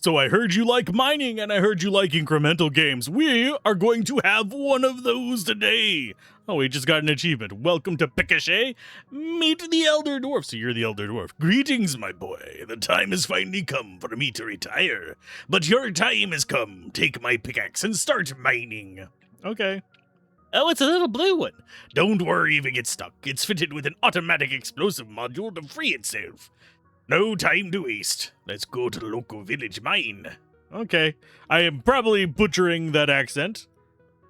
So I heard you like mining, and I heard you like incremental games. We are going to have one of those today. Oh, we just got an achievement. Welcome to Picochet. Meet the Elder Dwarf. So you're the Elder Dwarf. Greetings, my boy. The time has finally come for me to retire. But your time has come. Take my pickaxe and start mining. Okay. Oh, it's a little blue one. Don't worry if it gets stuck. It's fitted with an automatic explosive module to free itself. No time to waste. Let's go to the local village mine. Okay. I am probably butchering that accent.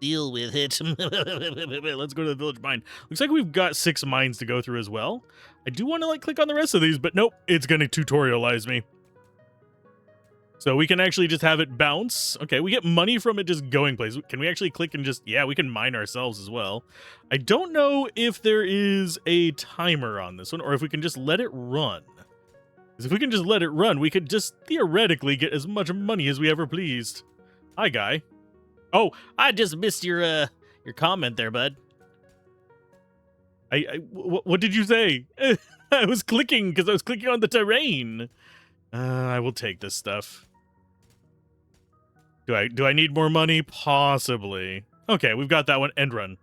Deal with it. Let's go to the village mine. Looks like we've got 6 mines to go through as well. I do want to click on the rest of these, but nope, it's going to tutorialize me. So we can actually just have it bounce. Okay, we get money from it just going places. Can we actually click and just, yeah, we can mine ourselves as well. I don't know if there is a timer on this one or if we can just let it run. Because if we can just let it run, we could just theoretically get as much money as we ever pleased. Hi, guy. Oh, I just missed your comment there, bud. What did you say? I was clicking because I was clicking on the terrain. I will take this stuff. Do I need more money? Possibly. Okay, we've got that one. End run.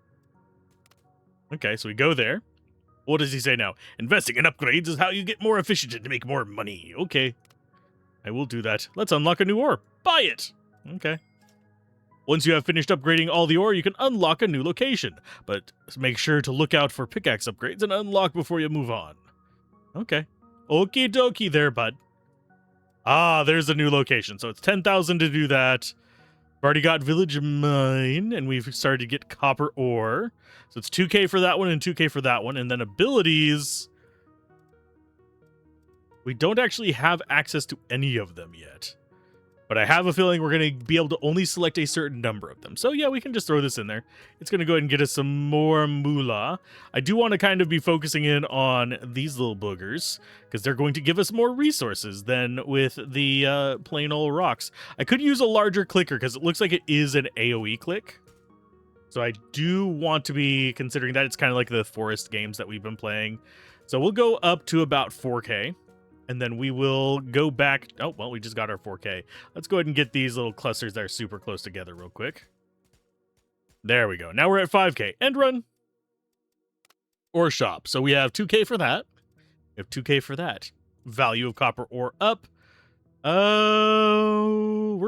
Okay, so we go there. What does he say now? Investing in upgrades is how you get more efficient and make more money. Okay. I will do that. Let's unlock a new ore. Buy it! Okay. Once you have finished upgrading all the ore, you can unlock a new location. But make sure to look out for pickaxe upgrades and unlock before you move on. Okay. Okie dokie there, bud. Ah, there's a new location. So it's 10,000 to do that. We've already got village mine, and we've started to get copper ore. So it's 2K for that one and 2K for that one. And then abilities, we don't actually have access to any of them yet. But I have a feeling we're going to be able to only select a certain number of them. So yeah, we can just throw this in there. It's going to go ahead and get us some more moolah. I do want to kind of be focusing in on these little boogers, because they're going to give us more resources than with the plain old rocks. I could use a larger clicker, because it looks like it is an AoE click. So I do want to be considering that. It's kind of like the forest games that we've been playing. So we'll go up to about 4K. And then we will go back. Oh, well, we just got our 4K. Let's go ahead and get these little clusters that are super close together real quick. There we go. Now we're at 5K. End run. Or shop. So we have 2K for that. We have 2K for that. Value of copper ore up. We're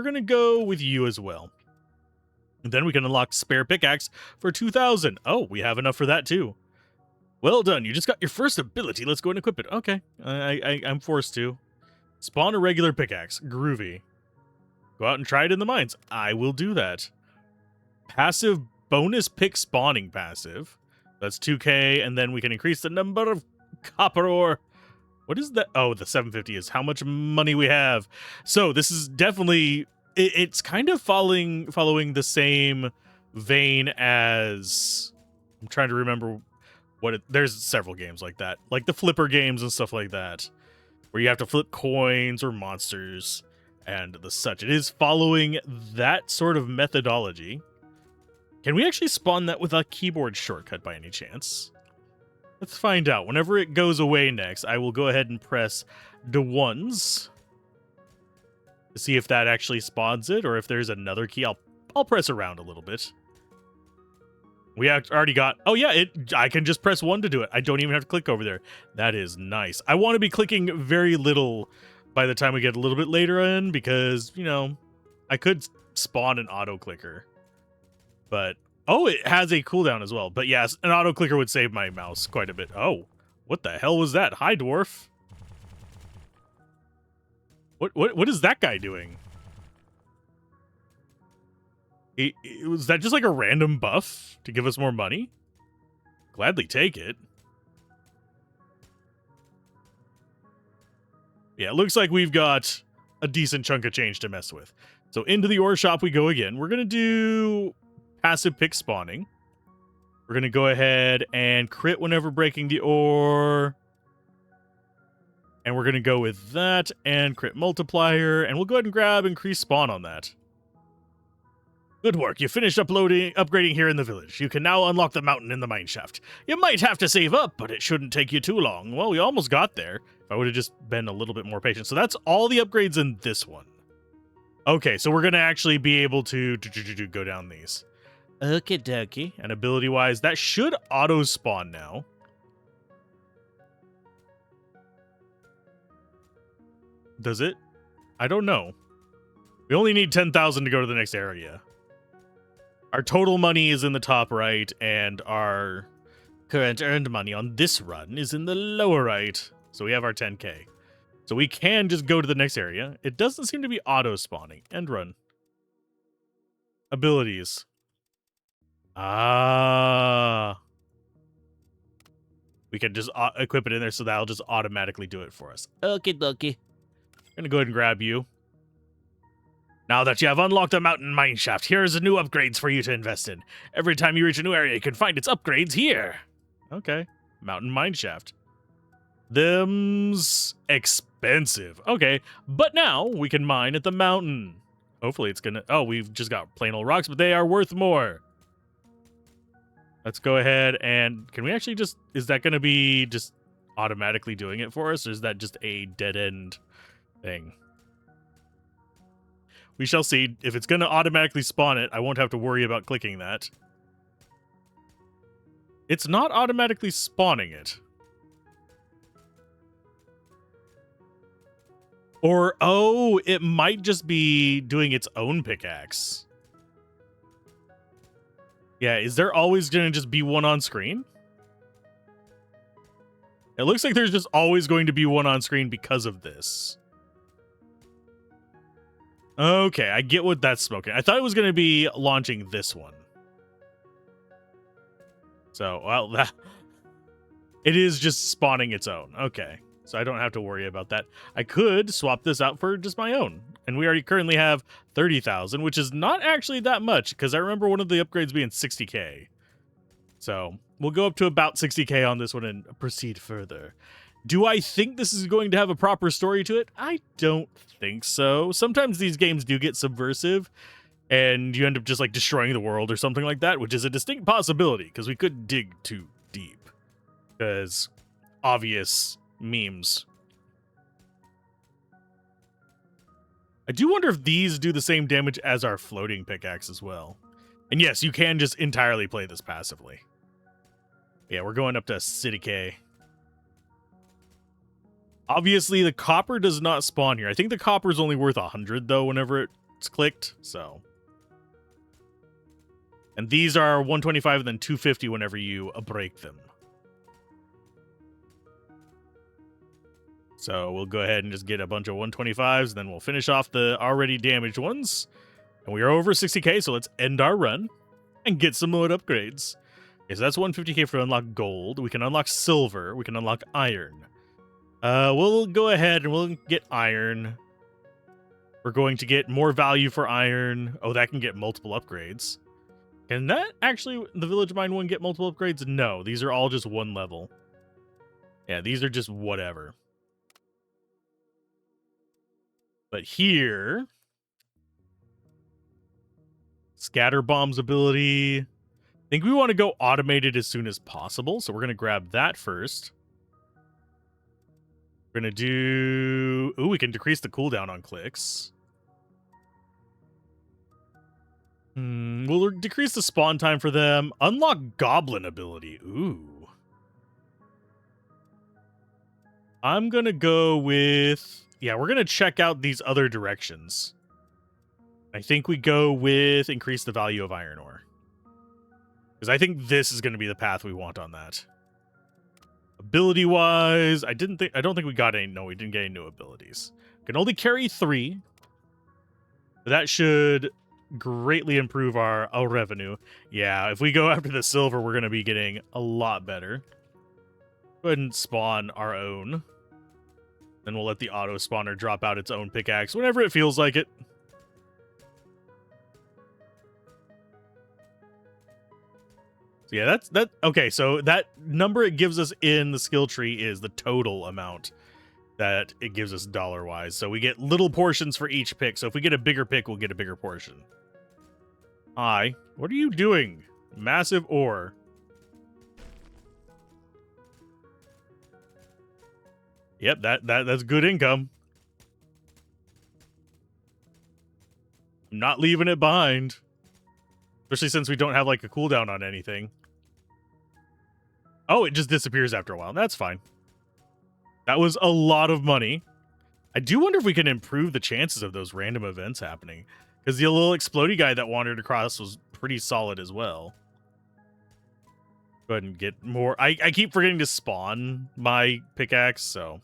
going to go with you as well. And then we can unlock spare pickaxe for 2,000. Oh, we have enough for that too. Well done, you just got your first ability. Let's go and equip it. Okay, I'm forced to. Spawn a regular pickaxe. Groovy. Go out and try it in the mines. I will do that. Passive bonus pick spawning passive. That's 2K, and then we can increase the number of copper ore. What is that? Oh, the 750 is how much money we have. So this is definitely, it's kind of following the same vein as, I'm trying to remember there's several games like that, like the flipper games and stuff like that, where you have to flip coins or monsters and the such. It is following that sort of methodology. Can we actually spawn that with a keyboard shortcut by any chance? Let's find out. Whenever it goes away next, I will go ahead and press the ones to see if that actually spawns it, or if there's another key. I'll press around a little bit. We already got, oh yeah, I can just press 1 to do it. I don't even have to click over there. That is nice. I want to be clicking very little by the time we get a little bit later in, because, you know, I could spawn an auto clicker. But, oh, it has a cooldown as well. But yes, an auto clicker would save my mouse quite a bit. Oh, what the hell was that? Hi, dwarf. What is that guy doing? Was that just like a random buff to give us more money? Gladly take it. Yeah, it looks like we've got a decent chunk of change to mess with. So into the ore shop we go again. We're going to do passive pick spawning. We're going to go ahead and crit whenever breaking the ore. And we're going to go with that and crit multiplier. And we'll go ahead and grab increase spawn on that. Good work. You finished upgrading here in the village. You can now unlock the mountain in the mine shaft. You might have to save up, but it shouldn't take you too long. Well, we almost got there. If I would have just been a little bit more patient. So that's all the upgrades in this one. Okay, so we're going to actually be able to go down these. Okie dokie. And ability-wise, that should auto-spawn now. Does it? I don't know. We only need 10,000 to go to the next area. Our total money is in the top right, and our current earned money on this run is in the lower right. So we have our 10K. So we can just go to the next area. It doesn't seem to be auto-spawning. End run. Abilities. Ah. We can just equip it in there, so that'll just automatically do it for us. Okie dokie. I'm gonna go ahead and grab you. Now that you have unlocked a mountain mineshaft, here's a new upgrades for you to invest in. Every time you reach a new area, you can find its upgrades here. Okay. Mountain mineshaft. Them's expensive. Okay. But now we can mine at the mountain. Hopefully it's gonna... Oh, we've just got plain old rocks, but they are worth more. Let's go ahead and... Can we actually just... Is that gonna be just automatically doing it for us, or is that just a dead-end thing? We shall see. If it's going to automatically spawn it, I won't have to worry about clicking that. It's not automatically spawning it. Or, oh, it might just be doing its own pickaxe. Yeah, is there always going to just be one on screen? It looks like there's just always going to be one on screen because of this. Okay, I get what that's smoking. I thought it was going to be launching this one. So, well, that... It is just spawning its own. Okay, so I don't have to worry about that. I could swap this out for just my own. And we already currently have 30,000, which is not actually that much, because I remember one of the upgrades being 60k. So, we'll go up to about 60k on this one and proceed further. Do I think this is going to have a proper story to it? I don't think so. Sometimes these games do get subversive, and you end up just, like, destroying the world or something like that, which is a distinct possibility, because we could dig too deep. Because obvious memes. I do wonder if these do the same damage as our floating pickaxe as well. And yes, you can just entirely play this passively. Yeah, we're going up to City K. Obviously, the copper does not spawn here. I think the copper is only worth 100, though, whenever it's clicked, so. And these are 125 and then 250 whenever you break them. So we'll go ahead and just get a bunch of 125s, then we'll finish off the already damaged ones. And we are over 60k, so let's end our run and get some more upgrades. Okay, so that's 150k for unlock gold. We can unlock silver. We can unlock iron. We'll go ahead and we'll get iron. We're going to get more value for iron. Oh, that can get multiple upgrades. Can that actually, the village mine one, get multiple upgrades? No, these are all just one level. Yeah, these are just whatever. But here, scatter bombs ability. I think we want to go automated as soon as possible, so we're going to grab that first. We're going to do... Ooh, we can decrease the cooldown on clicks. We'll decrease the spawn time for them. Unlock Goblin ability. Ooh. I'm going to go with... Yeah, we're going to check out these other directions. I think we go with increase the value of iron ore. Because I think this is going to be the path we want on that. Ability-wise, I don't think we got any... No, we didn't get any new abilities. Can only carry 3. But that should greatly improve our revenue. Yeah, if we go after the silver, we're going to be getting a lot better. Go ahead and spawn our own. Then we'll let the auto spawner drop out its own pickaxe whenever it feels like it. So yeah, that okay, so that number it gives us in the skill tree is the total amount that it gives us dollar-wise. So we get little portions for each pick. So if we get a bigger pick, we'll get a bigger portion. Hi, what are you doing? Massive ore. Yep, that's good income. I'm not leaving it behind. Especially since we don't have, like, a cooldown on anything. Oh, it just disappears after a while. That's fine. That was a lot of money. I do wonder if we can improve the chances of those random events happening. Because the little explodey guy that wandered across was pretty solid as well. Go ahead and get more. I keep forgetting to spawn my pickaxe, so...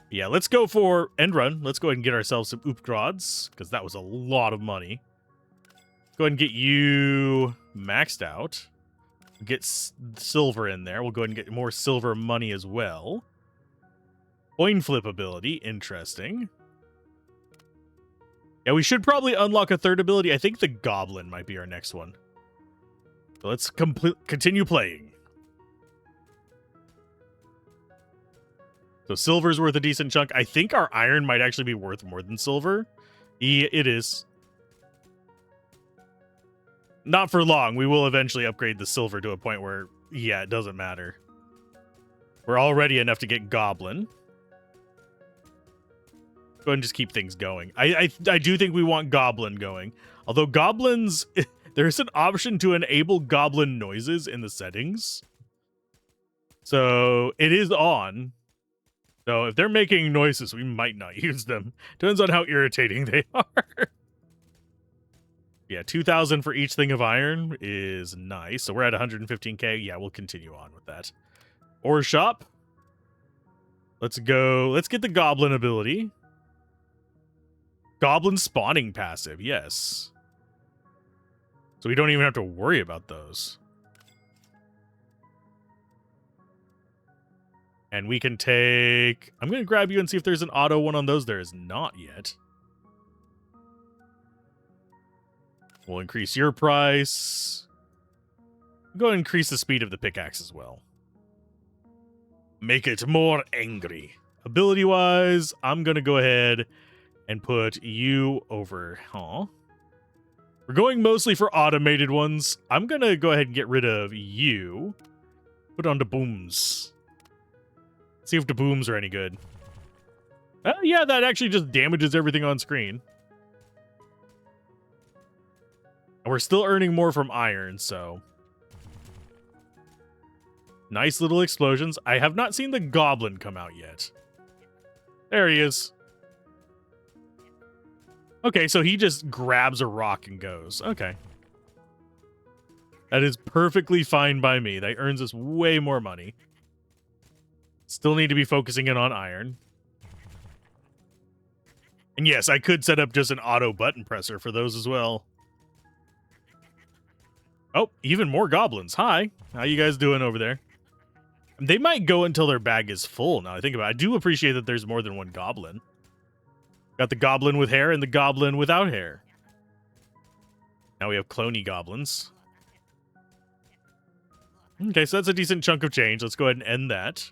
Yeah, let's go for end run. Let's go ahead and get ourselves some upgrades, because that was a lot of money. Go ahead and get you maxed out. Get silver in there. We'll go ahead and get more silver money as well. Coin flip ability. Interesting. Yeah, we should probably unlock a third ability. I think the Goblin might be our next one. So let's continue playing. So silver's worth a decent chunk. I think our iron might actually be worth more than silver. Yeah, it is. Not for long. We will eventually upgrade the silver to a point where, yeah, it doesn't matter. We're already enough to get Goblin. Go ahead and just keep things going. I do think we want Goblin going. Although Goblins, there's an option to enable Goblin noises in the settings. So it is on. So if they're making noises, we might not use them. Depends on how irritating they are. Yeah, 2,000 for each thing of iron is nice. So we're at 115k. Yeah, we'll continue on with that. Ore shop. Let's go. Let's get the Goblin ability. Goblin spawning passive, yes. So we don't even have to worry about those. And we can take... I'm going to grab you and see if there's an auto one on those. There is not yet. We'll increase your price. Go ahead and increase the speed of the pickaxe as well. Make it more angry. Ability-wise, I'm going to go ahead and put you over. Huh? We're going mostly for automated ones. I'm going to go ahead and get rid of you. Put on the booms. See if the booms are any good. Yeah, that actually just damages everything on screen. And we're still earning more from iron, so... Nice little explosions. I have not seen the Goblin come out yet. There he is. Okay, so he just grabs a rock and goes. Okay. That is perfectly fine by me. That earns us way more money. Still need to be focusing in on iron. And yes, I could set up just an auto button presser for those as well. Oh, even more goblins. Hi. How you guys doing over there? They might go until their bag is full, now I think about it. I do appreciate that there's more than one goblin. Got the goblin with hair and the goblin without hair. Now we have cloney goblins. Okay, so that's a decent chunk of change. Let's go ahead and end that.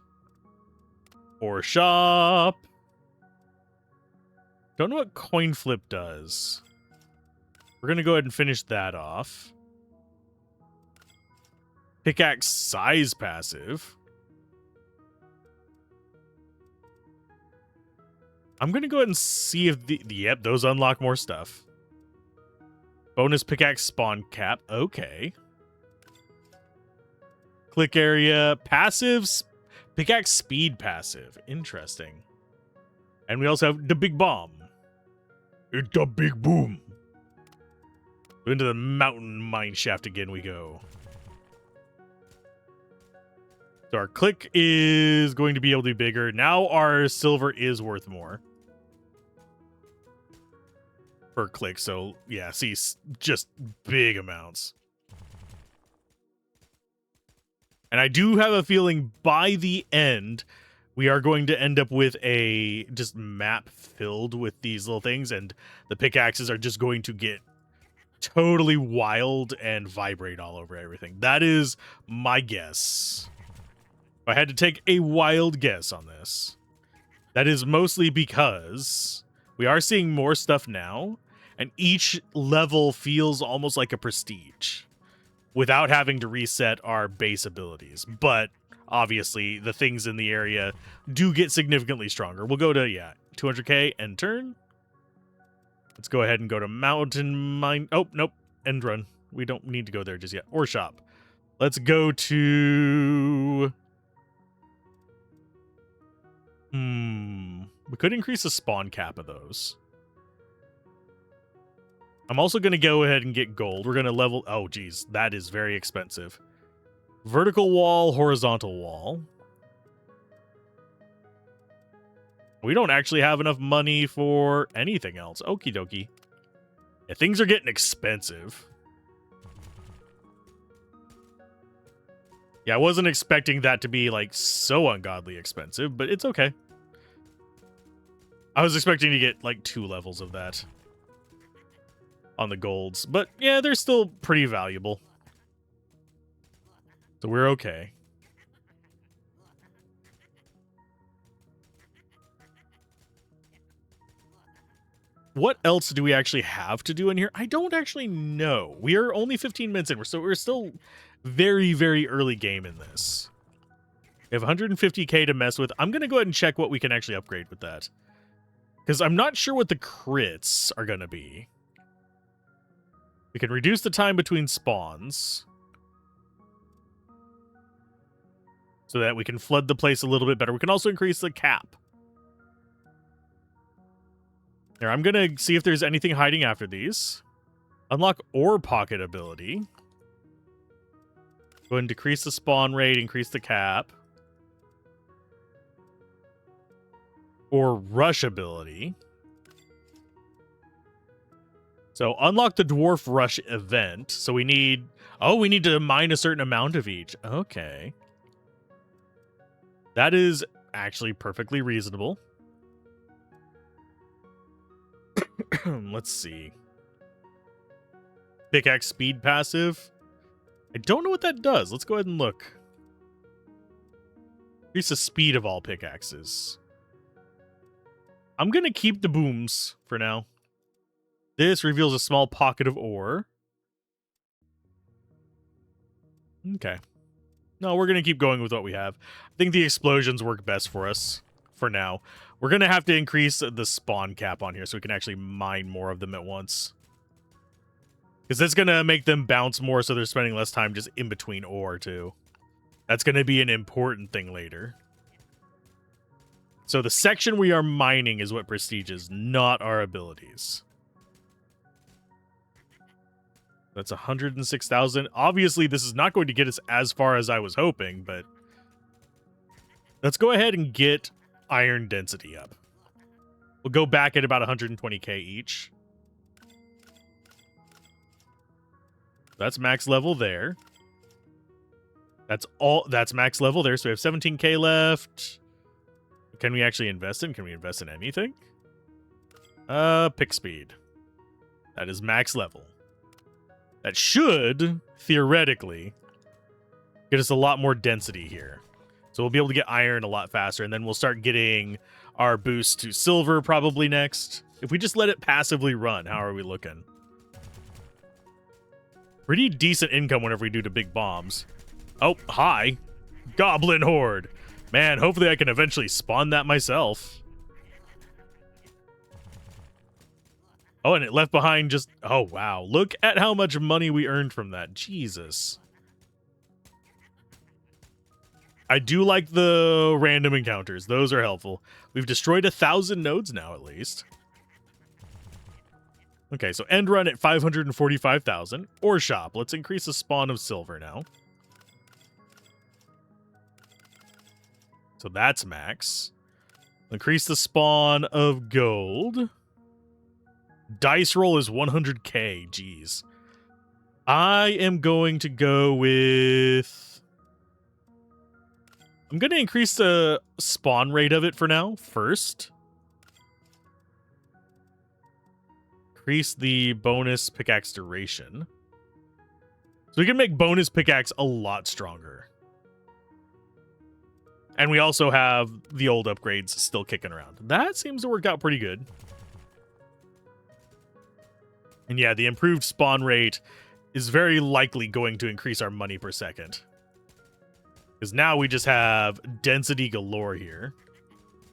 Or shop. Don't know what coin flip does. We're going to go ahead and finish that off. Pickaxe size passive. I'm going to go ahead and see if yep, those unlock more stuff. Bonus pickaxe spawn cap. Okay. Click area. Passives. Pickaxe speed passive. Interesting. And we also have the big bomb. It's the big boom. Into the mountain mine shaft again we go. So our click is going to be able to be bigger. Now our silver is worth more. Per click. So yeah, see, just big amounts. And I do have a feeling by the end, we are going to end up with a just map filled with these little things, and the pickaxes are just going to get totally wild and vibrate all over everything. That is my guess. If I had to take a wild guess on this, that is mostly because we are seeing more stuff now, and each level feels almost like a prestige, without having to reset our base abilities. But obviously, the things in the area do get significantly stronger. We'll go to, yeah, 200k and turn. Let's go ahead and go to Mountain Mine. Oh, nope. End run. We don't need to go there just yet. Or shop. Let's go to... We could increase the spawn cap of those. I'm also going to go ahead and get gold. We're going to level... Oh, geez. That is very expensive. Vertical wall, horizontal wall. We don't actually have enough money for anything else. Okie dokie. Yeah, things are getting expensive. Yeah, I wasn't expecting that to be, like, so ungodly expensive, but it's okay. I was expecting to get, like, 2 levels of that on the golds. But, yeah, they're still pretty valuable. So we're okay. What else do we actually have to do in here? I don't actually know. We are only 15 minutes in, so we're still very, very early game in this. We have 150k to mess with. I'm going to go ahead and check what we can actually upgrade with that. Because I'm not sure what the crits are going to be. We can reduce the time between spawns. So that we can flood the place a little bit better. We can also increase the cap. Here, I'm going to see if there's anything hiding after these. Unlock ore pocket ability. Go ahead and decrease the spawn rate, increase the cap. Or rush ability. So unlock the dwarf rush event. So we need... Oh, we need to mine a certain amount of each. Okay. That is actually perfectly reasonable. Let's see. Pickaxe speed passive. I don't know what that does. Let's go ahead and look. Increase the speed of all pickaxes. I'm going to keep the booms for now. This reveals a small pocket of ore. Okay. No, we're going to keep going with what we have. I think the explosions work best for us for now. We're going to have to increase the spawn cap on here so we can actually mine more of them at once. Because that's going to make them bounce more so they're spending less time just in between ore, too. That's going to be an important thing later. So the section we are mining is what prestige is, not our abilities. That's 106,000. Obviously, this is not going to get us as far as I was hoping, but... Let's go ahead and get iron density up. We'll go back at about 120k each. That's max level there. That's max level there, so we have 17k left. Can we actually invest in? Can we invest in anything? Pick speed. That is max level. That should, theoretically, get us a lot more density here. So we'll be able to get iron a lot faster, and then we'll start getting our boost to silver probably next. If we just let it passively run, how are we looking? Pretty decent income whenever we do the big bombs. Oh, hi. Goblin horde. Man, hopefully I can eventually spawn that myself. Oh, and it left behind just... Oh, wow. Look at how much money we earned from that. Jesus. I do like the random encounters. Those are helpful. We've destroyed 1,000 nodes now, at least. Okay, so end run at 545,000. Ore shop. Let's increase the spawn of silver now. So that's max. Increase the spawn of gold. Dice roll is 100k. Jeez. I am going to go with... I'm going to increase the spawn rate of it for now, first. Increase the bonus pickaxe duration. So we can make bonus pickaxe a lot stronger. And we also have the old upgrades still kicking around. That seems to work out pretty good. And yeah, the improved spawn rate is very likely going to increase our money per second. Because now we just have density galore here.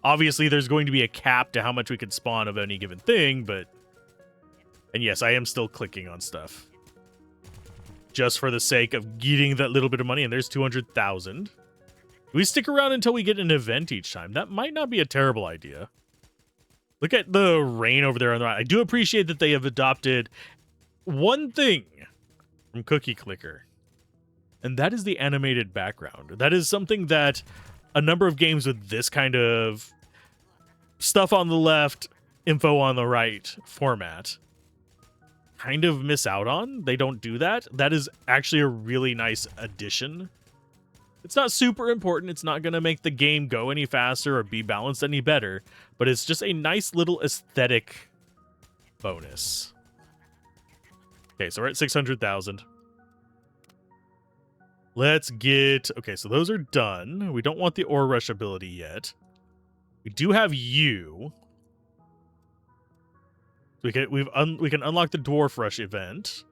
Obviously, there's going to be a cap to how much we can spawn of any given thing, but And yes, I am still clicking on stuff. Just for the sake of getting that little bit of money. And there's 200,000. We stick around until we get an event each time. That might not be a terrible idea. Look at the rain over there on the right. I do appreciate that they have adopted one thing from Cookie Clicker. And that is the animated background. That is something that a number of games with this kind of stuff on the left, info on the right format kind of miss out on. They don't do that. That is actually a really nice addition. It's not super important. It's not going to make the game go any faster or be balanced any better, but it's just a nice little aesthetic bonus. Okay, so we're at 600,000. Let's get... Okay, so those are done. We don't want the Ore Rush ability yet. We do have you. We can unlock the Dwarf Rush event.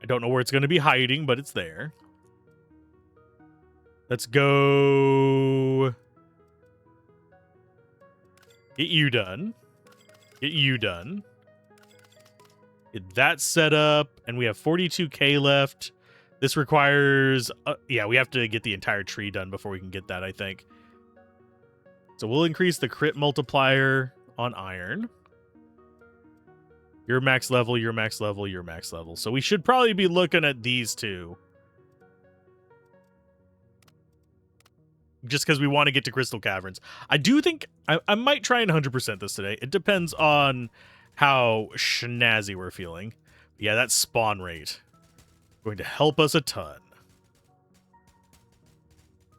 I don't know where it's going to be hiding, but it's there. Let's go. Get you done. Get you done. Get that set up, and we have 42k left. This requires... yeah, we have to get the entire tree done before we can get that, I think. So we'll increase the crit multiplier on iron. Your max level, your max level, your max level. So we should probably be looking at these two. Just because we want to get to Crystal Caverns. I do think I might try and 100% this today. It depends on how schnazzy we're feeling. Yeah, that spawn rate going to help us a ton.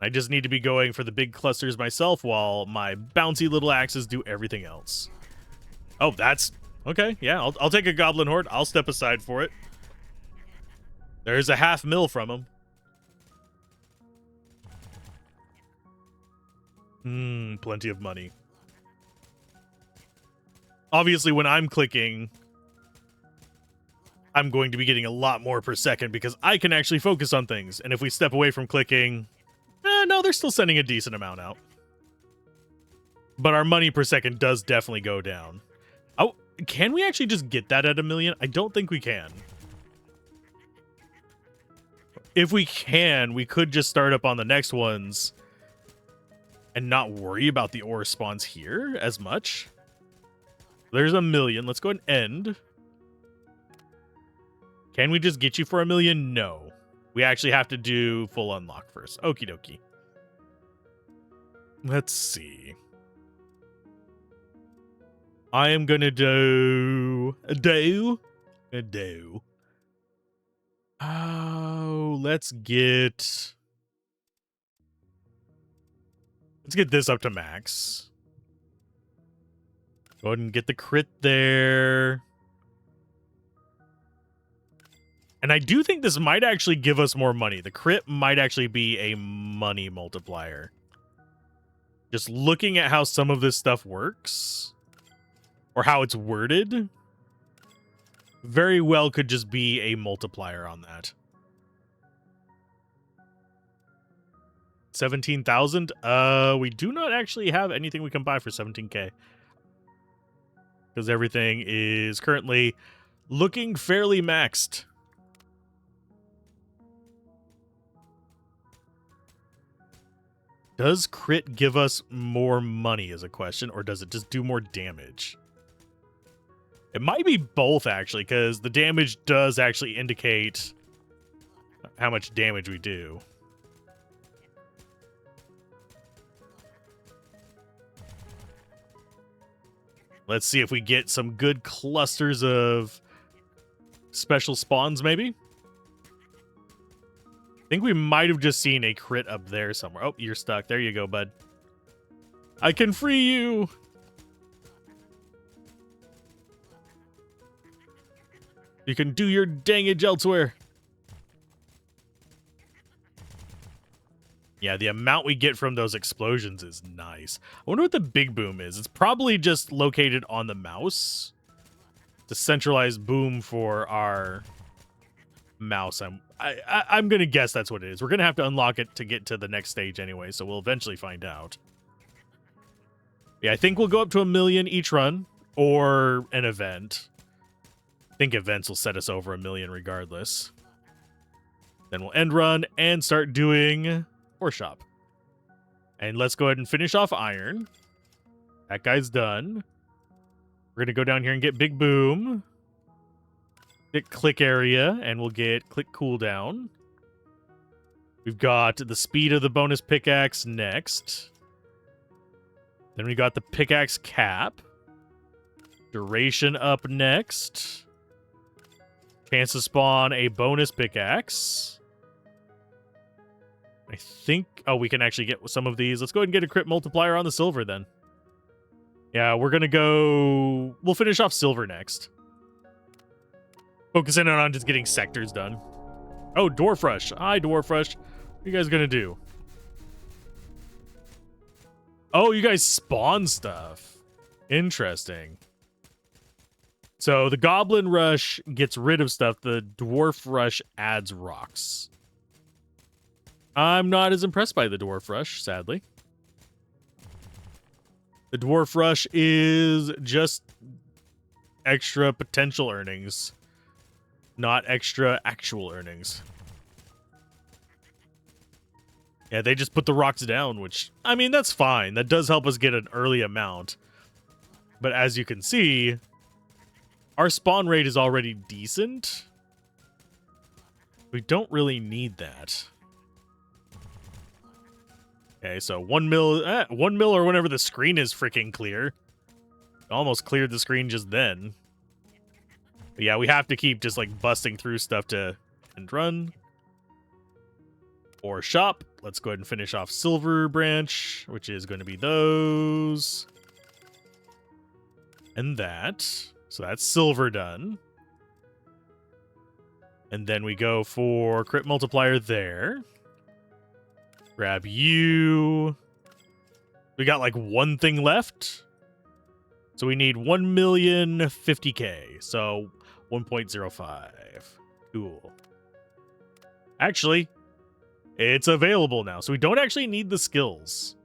I just need to be going for the big clusters myself while my bouncy little axes do everything else. Oh, that's... Okay, yeah, I'll take a Goblin Horde. I'll step aside for it. There's a 500,000 from him. Plenty of money. Obviously, when I'm clicking, I'm going to be getting a lot more per second because I can actually focus on things. And if we step away from clicking... no, they're still sending a decent amount out. But our money per second does definitely go down. Oh, can we actually just get that at 1 million? I don't think we can. If we can, we could just start up on the next ones and not worry about the ore spawns here as much. There's 1 million. Let's go ahead and end. Can we just get you for 1 million? No. We actually have to do full unlock first. Okie dokie. Let's see. I am gonna do... Oh, let's get this up to max. Go ahead and get the crit there. And I do think this might actually give us more money. The crit might actually be a money multiplier. Just looking at how some of this stuff works, or how it's worded, very well could just be a multiplier on that. 17,000? We do not actually have anything we can buy for 17k. Because everything is currently looking fairly maxed. Does crit give us more money is a question, or does it just do more damage? It might be both, actually, because the damage does actually indicate how much damage we do. Let's see if we get some good clusters of special spawns, maybe? I think we might have just seen a crit up there somewhere. Oh, you're stuck. There you go, bud. I can free you! You can do your dangage elsewhere. Yeah, the amount we get from those explosions is nice. I wonder what the big boom is. It's probably just located on the mouse. The centralized boom for our mouse. I'm going to guess that's what it is. We're going to have to unlock it to get to the next stage anyway, so we'll eventually find out. Yeah, I think we'll go up to 1 million each run or an event. I think events will set us over 1 million regardless. Then we'll end run and start doing Horse Shop. And let's go ahead and finish off Iron. That guy's done. We're going to go down here and get Big Boom. Get Click Area, and we'll get Click Cooldown. We've got the speed of the bonus pickaxe next. Then we got the pickaxe cap. Duration up next. Chance to spawn a bonus pickaxe. I think... Oh, we can actually get some of these. Let's go ahead and get a crit multiplier on the silver then. Yeah, we're going to go... We'll finish off silver next. Focusing on just getting sectors done. Oh, Dwarf Rush. Hi, Dwarf Rush. What are you guys going to do? Oh, you guys spawn stuff. Interesting. So the Goblin Rush gets rid of stuff. The Dwarf Rush adds rocks. I'm not as impressed by the Dwarf Rush, sadly. The Dwarf Rush is just extra potential earnings, not extra actual earnings. Yeah, they just put the rocks down, which, I mean, that's fine. That does help us get an early amount. But as you can see, our spawn rate is already decent. We don't really need that. Okay, so 1 mil, 1 mil or whenever the screen is freaking clear. Almost cleared the screen just then. But yeah, we have to keep just like busting through stuff to end run. Or shop. Let's go ahead and finish off Silver Branch, which is going to be those. And that. So that's silver done. And then we go for crit multiplier there. Grab you. We got like one thing left. So we need 1,050,000. So 1.05. Cool. Actually, it's available now. So we don't actually need the skills.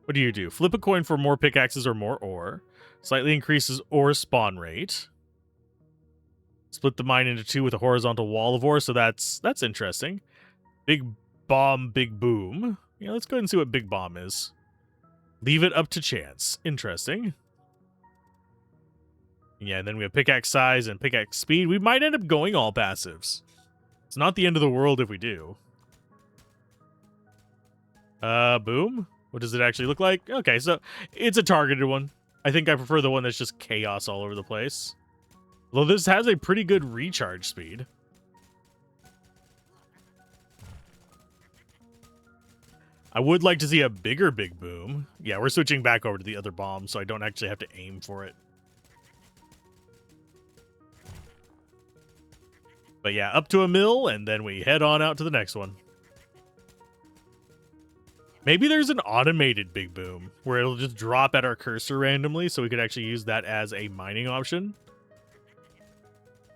What do you do? Flip a coin for more pickaxes or more ore. Slightly increases ore spawn rate. Split the mine into 2 with a horizontal wall of ore. So that's interesting. Big Bomb, Big Boom. Yeah, let's go ahead and see what Big Bomb is. Leave it up to chance. Interesting. Yeah, and then we have pickaxe size and pickaxe speed. We might end up going all passives. It's not the end of the world if we do. Boom. What does it actually look like? Okay, so it's a targeted one. I think I prefer the one that's just chaos all over the place. Although this has a pretty good recharge speed. I would like to see a bigger Big Boom. Yeah, we're switching back over to the other bomb, so I don't actually have to aim for it. But yeah, up to 1 mil, and then we head on out to the next one. Maybe there's an automated Big Boom, where it'll just drop at our cursor randomly, so we could actually use that as a mining option.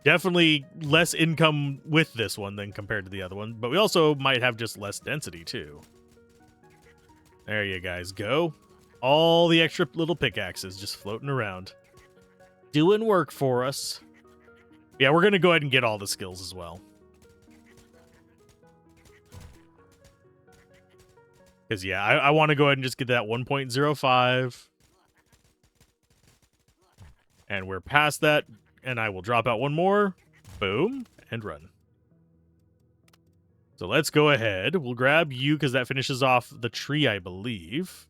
Definitely less income with this one than compared to the other one, but we also might have just less density, too. There you guys go. All the extra little pickaxes just floating around. Doing work for us. Yeah, we're going to go ahead and get all the skills as well. Because, yeah, I want to go ahead and just get that 1.05. And we're past that. And I will drop out one more. Boom. And run. So let's go ahead. We'll grab you because that finishes off the tree, I believe.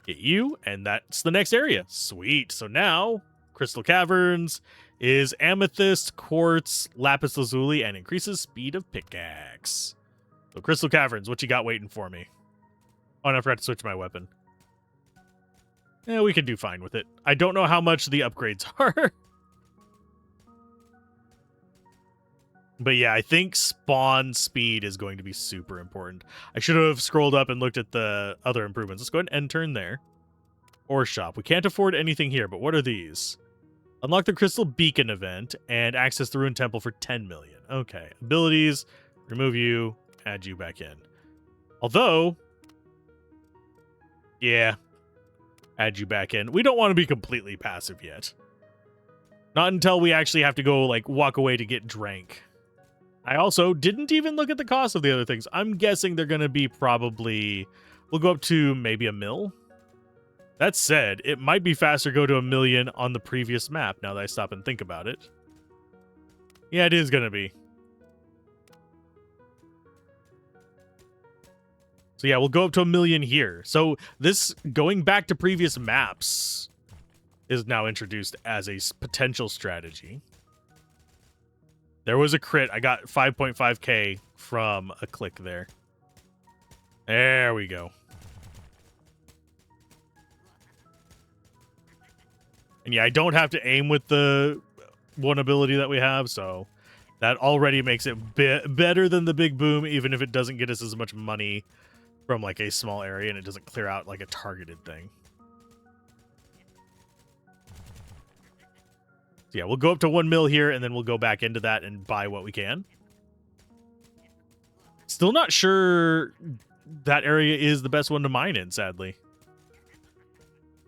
Get you. And that's the next area. Sweet. So now, Crystal Caverns is Amethyst, Quartz, Lapis Lazuli, and increases speed of pickaxe. So Crystal Caverns, what you got waiting for me? Oh, and I forgot to switch my weapon. Yeah, we can do fine with it. I don't know how much the upgrades are. But yeah, I think spawn speed is going to be super important. I should have scrolled up and looked at the other improvements. Let's go ahead and end turn there. Or shop. We can't afford anything here, but what are these? Unlock the Crystal Beacon event and access the Ruined Temple for 10 million. Okay. Abilities, remove you, add you back in. Although, Yeah. Add you back in. We don't want to be completely passive yet. Not until we actually have to go, like, walk away to get drank. I also didn't even look at the cost of the other things. I'm guessing they're going to be probably... We'll go up to maybe $1 million. That said, it might be faster to go to $1 million on the previous map now that I stop and think about it. Yeah, it is going to be. So yeah, we'll go up to $1 million here. So this, going back to previous maps, is now introduced as a potential strategy. There was a crit. I got 5.5k from a click there. There we go. And yeah, I don't have to aim with the one ability that we have, so that already makes it better than the big boom, even if it doesn't get us as much money from like a small area and it doesn't clear out like a targeted thing. So yeah, we'll go up to 1 mil here, and then we'll go back into that and buy what we can. Still not sure that area is the best one to mine in, sadly.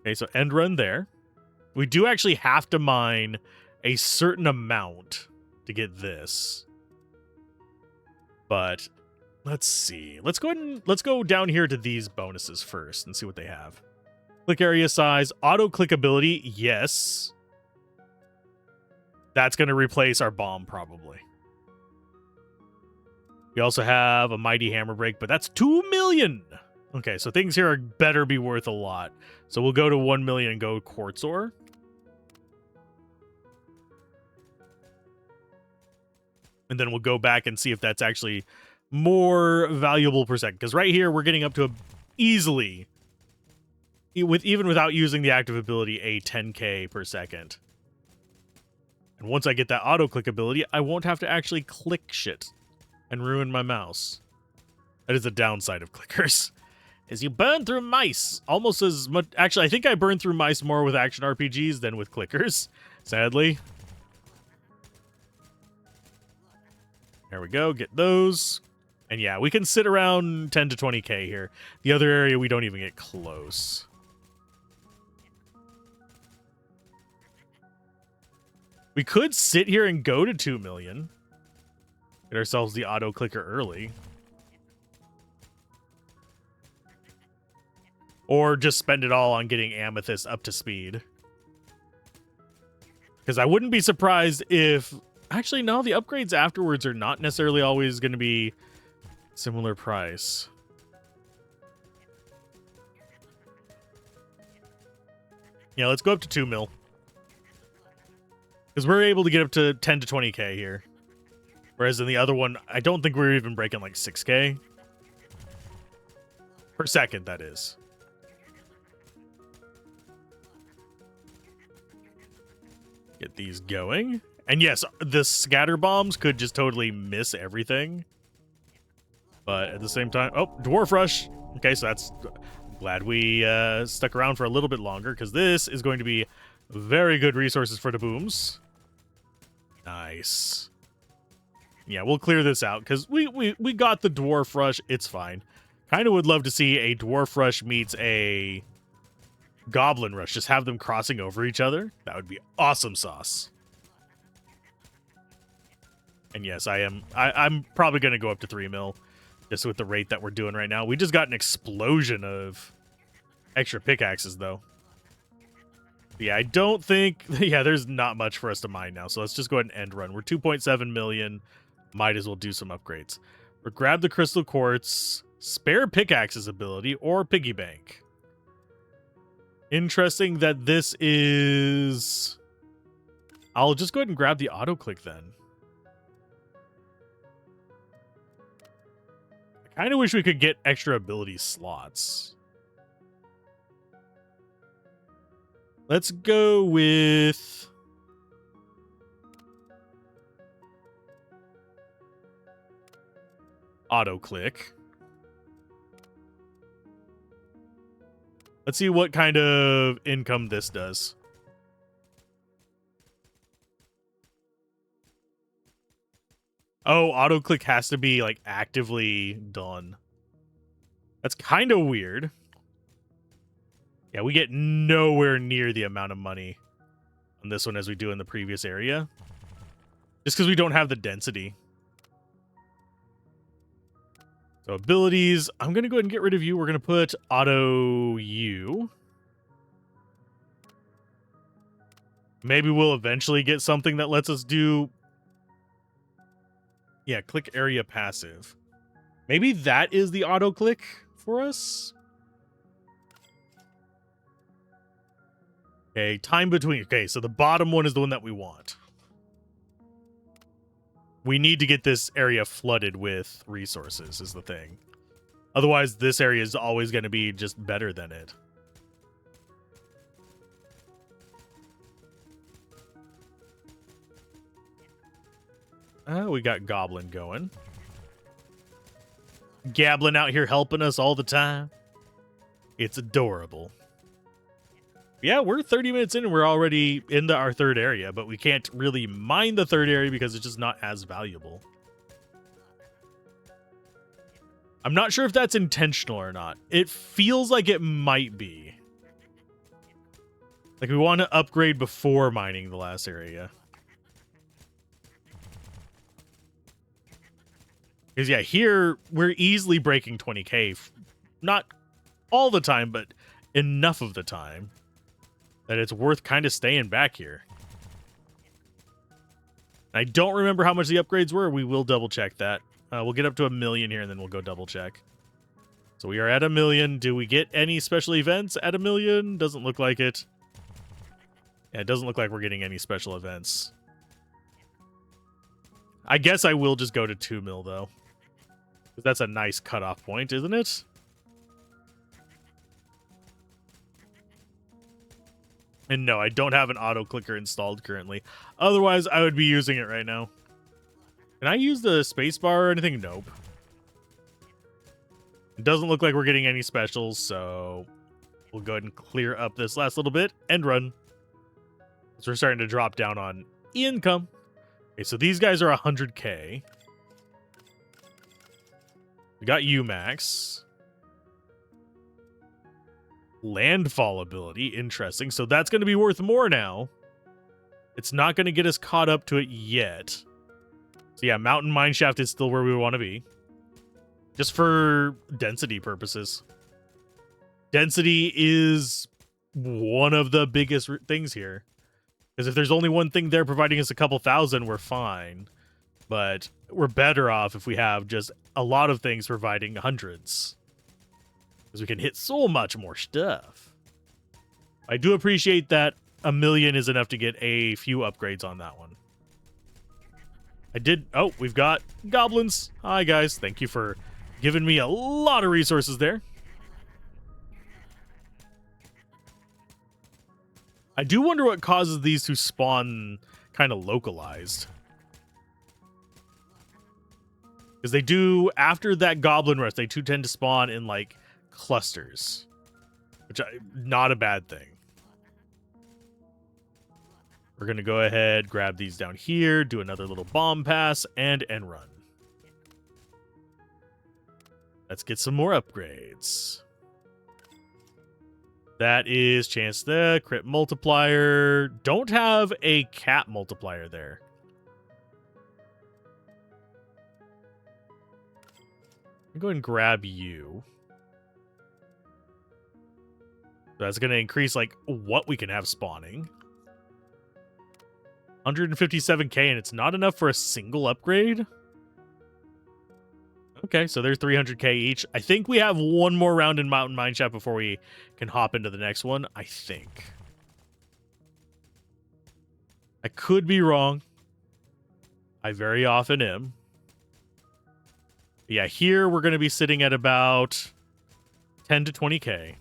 Okay, so end run there. We do actually have to mine a certain amount to get this. But let's see. Let's go down here to these bonuses first and see what they have. Click area size, auto clickability, yes. That's going to replace our bomb probably. We also have a mighty hammer break, but that's 2 million. Okay, so things here are better be worth a lot. So we'll go to 1 million and go quartz ore. And then we'll go back and see if that's actually more valuable per second. Because right here, we're getting up to easily, even without using the active ability, a 10k per second. And once I get that auto-click ability, I won't have to actually click shit and ruin my mouse. That is the downside of clickers. Is you burn through mice almost as much. Actually, I think I burn through mice more with action RPGs than with clickers, sadly. There we go, get those. And yeah, we can sit around 10 to 20k here. The other area, we don't even get close. We could sit here and go to 2 million. Get ourselves the auto clicker early. Or just spend it all on getting Amethyst up to speed. Because I wouldn't be surprised if... Actually, no, the upgrades afterwards are not necessarily always going to be similar price. Yeah, let's go up to 2 mil. Because we're able to get up to 10 to 20k here. Whereas in the other one, I don't think we're even breaking like 6k. Per second, that is. Get these going. And yes, the scatter bombs could just totally miss everything. But at the same time... Oh, Dwarf Rush. Okay, so that's... I'm glad we stuck around for a little bit longer, because this is going to be very good resources for the booms. Nice. Yeah, we'll clear this out, because we got the Dwarf Rush. It's fine. Kind of would love to see a Dwarf Rush meets a Goblin Rush. Just have them crossing over each other. That would be awesome sauce. And yes, I'm probably going to go up to 3 mil, just with the rate that we're doing right now. We just got an explosion of extra pickaxes, though. But yeah, I don't think... Yeah, there's not much for us to mine now, so let's just go ahead and end run. We're 2.7 million. Might as well do some upgrades. Or grab the crystal quartz, spare pickaxes ability, or piggy bank. Interesting that this is... I'll just go ahead and grab the auto-click then. I kind of wish we could get extra ability slots. Let's go with... auto-click. Let's see what kind of income this does. Oh, auto-click has to be, like, actively done. That's kind of weird. Yeah, we get nowhere near the amount of money on this one as we do in the previous area. Just because we don't have the density. So abilities, I'm going to go ahead and get rid of you. We're going to put auto you. Maybe we'll eventually get something that lets us do... Yeah, click area passive. Maybe that is the auto click for us. Okay, time between. Okay, so the bottom one is the one that we want. We need to get this area flooded with resources is the thing. Otherwise, this area is always going to be just better than it. We got Goblin going. Gablin out here helping us all the time. It's adorable. Yeah, we're 30 minutes in and we're already into our third area, but we can't really mine the third area because it's just not as valuable. I'm not sure if that's intentional or not. It feels like it might be. Like we want to upgrade before mining the last area. Because yeah, here we're easily breaking 20k. Not all the time, but enough of the time that it's worth kind of staying back here. I don't remember how much the upgrades were. We will double check that. We'll get up to 1 million here and then we'll go double check. So we are at 1 million. Do we get any special events at 1 million? Doesn't look like it. Yeah, it doesn't look like we're getting any special events. I guess I will just go to 2 mil though. Because that's a nice cutoff point, isn't it? And no, I don't have an auto clicker installed currently. Otherwise, I would be using it right now. Can I use the spacebar or anything? Nope. It doesn't look like we're getting any specials, so we'll go ahead and clear up this last little bit and run. So we're starting to drop down on income. Okay, so these guys are 100k. We got UMax. Landfall ability, interesting. So that's going to be worth more now. It's not going to get us caught up to it yet. So yeah, Mountain Mineshaft is still where we want to be. Just for density purposes. Density is one of the biggest things here. Because if there's only one thing there providing us a couple thousand, we're fine. But we're better off if we have just a lot of things providing hundreds. Because we can hit so much more stuff. I do appreciate that 1 million is enough to get a few upgrades on that one. Oh, we've got goblins. Hi, guys. Thank you for giving me a lot of resources there. I do wonder what causes these to spawn kind of localized. Because they do, after that goblin rush, they do tend to spawn in, like, clusters. Which, not a bad thing. We're going to go ahead, grab these down here, do another little bomb pass, and end run. Let's get some more upgrades. That is chance the crit multiplier. Don't have a cap multiplier there. Go ahead and grab you. That's going to increase, like, what we can have spawning. 157k, and it's not enough for a single upgrade? Okay, so they're 300k each. I think we have one more round in Mountain Mineshaft before we can hop into the next one. I think. I could be wrong. I very often am. Yeah, here we're going to be sitting at about 10 to 20k.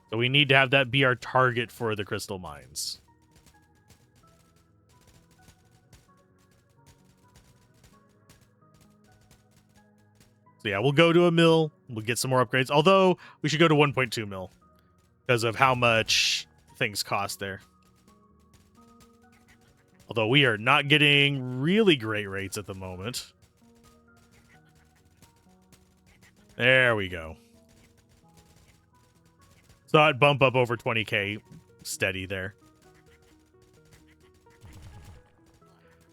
So we need to have that be our target for the crystal mines. So yeah, we'll go to 1 mil. We'll get some more upgrades. Although, we should go to 1.2 mil. Because of how much things cost there. Although we are not getting really great rates at the moment. There we go. Saw it bump up over 20k steady there.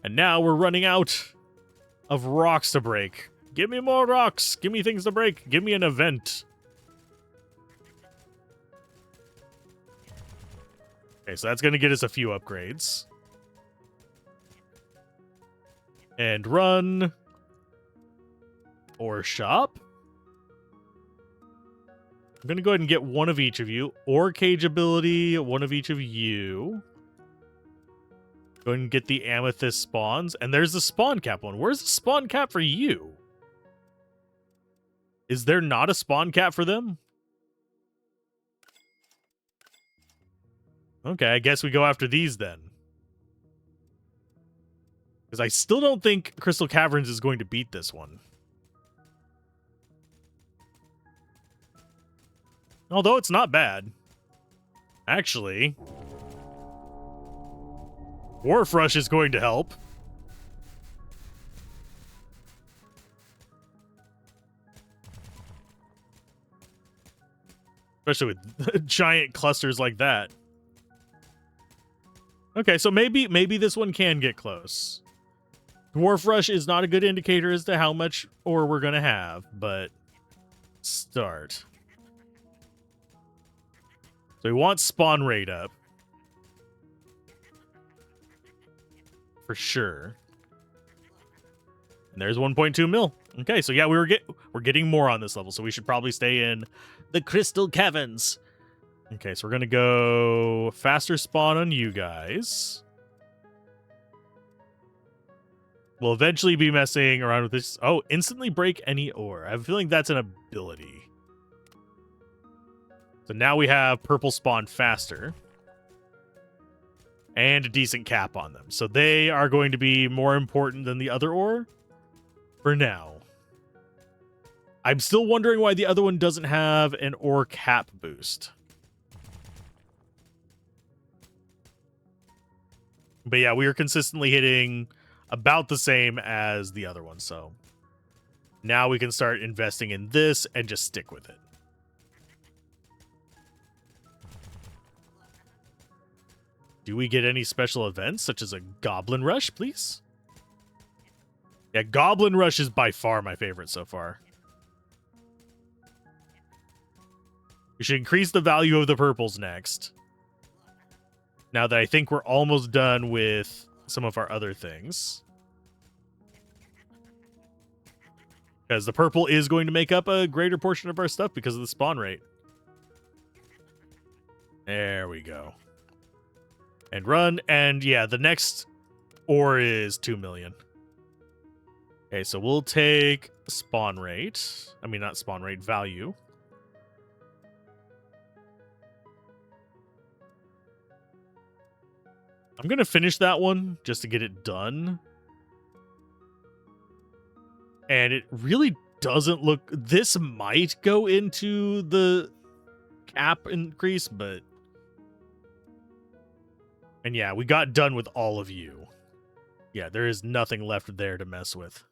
And now we're running out of rocks to break. Give me more rocks. Give me things to break. Give me an event. Okay, so that's going to get us a few upgrades. And run. Or shop. I'm going to go ahead and get one of each of you. Or cage ability, one of each of you. Go ahead and get the amethyst spawns. And there's the spawn cap one. Where's the spawn cap for you? Is there not a spawn cap for them? Okay, I guess we go after these then. Because I still don't think Crystal Caverns is going to beat this one. Although it's not bad. Actually, Wharf Rush is going to help. Especially with giant clusters like that. Okay, so maybe this one can get close. Dwarf Rush is not a good indicator as to how much ore we're going to have, but start. So we want spawn rate up. For sure. And there's 1.2 mil. Okay, so yeah, we're getting more on this level, so we should probably stay in the Crystal Caverns. Okay, so we're going to go faster spawn on you guys. We'll eventually be messing around with this. Oh, instantly break any ore. I have a feeling that's an ability. So now we have purple spawn faster. And a decent cap on them. So they are going to be more important than the other ore for now. I'm still wondering why the other one doesn't have an ore cap boost. But yeah, we are consistently hitting about the same as the other one. So now we can start investing in this and just stick with it. Do we get any special events, such as a Goblin Rush, please? Yeah, Goblin Rush is by far my favorite so far. We should increase the value of the purples next. Now that I think we're almost done with some of our other things. Because the purple is going to make up a greater portion of our stuff because of the spawn rate. There we go. And run, and yeah, the next ore is 2 million. Okay, so we'll take spawn rate. I mean, not spawn rate, value. I'm going to finish that one just to get it done. And it really doesn't look... This might go into the cap increase, but... And yeah, we got done with all of you. Yeah, there is nothing left there to mess with.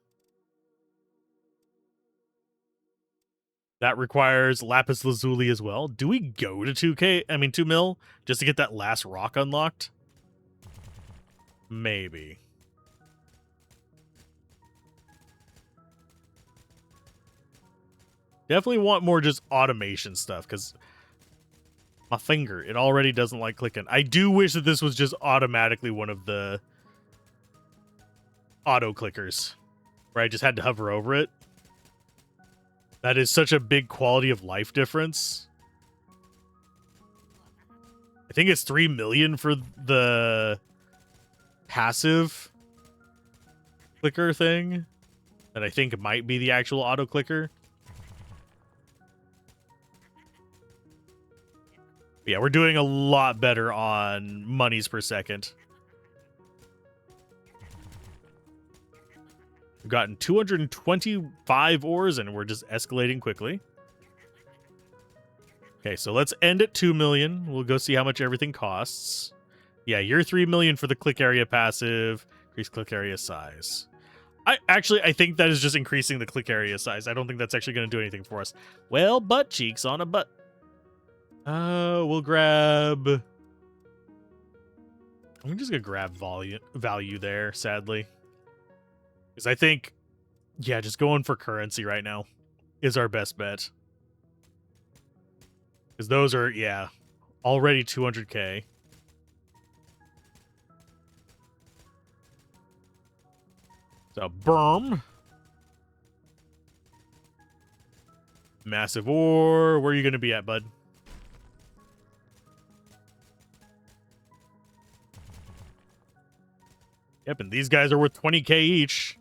That requires Lapis Lazuli as well. Do we go to 2 mil, just to get that last rock unlocked? Maybe. Definitely want more just automation stuff, because my finger, it already doesn't like clicking. I do wish that this was just automatically one of the auto clickers, where I just had to hover over it. That is such a big quality of life difference. I think it's 3 million for the passive clicker thing that I think might be the actual auto clicker. But yeah, we're doing a lot better on monies per second. We've gotten 225 ores and we're just escalating quickly. Okay, so let's end at 2 million. We'll go see how much everything costs. Yeah, you're 3 million for the click area passive. Increase click area size. I think that is just increasing the click area size. I don't think that's actually going to do anything for us. Well, butt cheeks on a butt. We'll grab... I'm just gonna grab value there, sadly. Because I think, yeah, just going for currency right now is our best bet. Because those are, yeah, already 200k. So, Berm. Massive ore. Where are you going to be at, bud? Yep, and these guys are worth 20k each.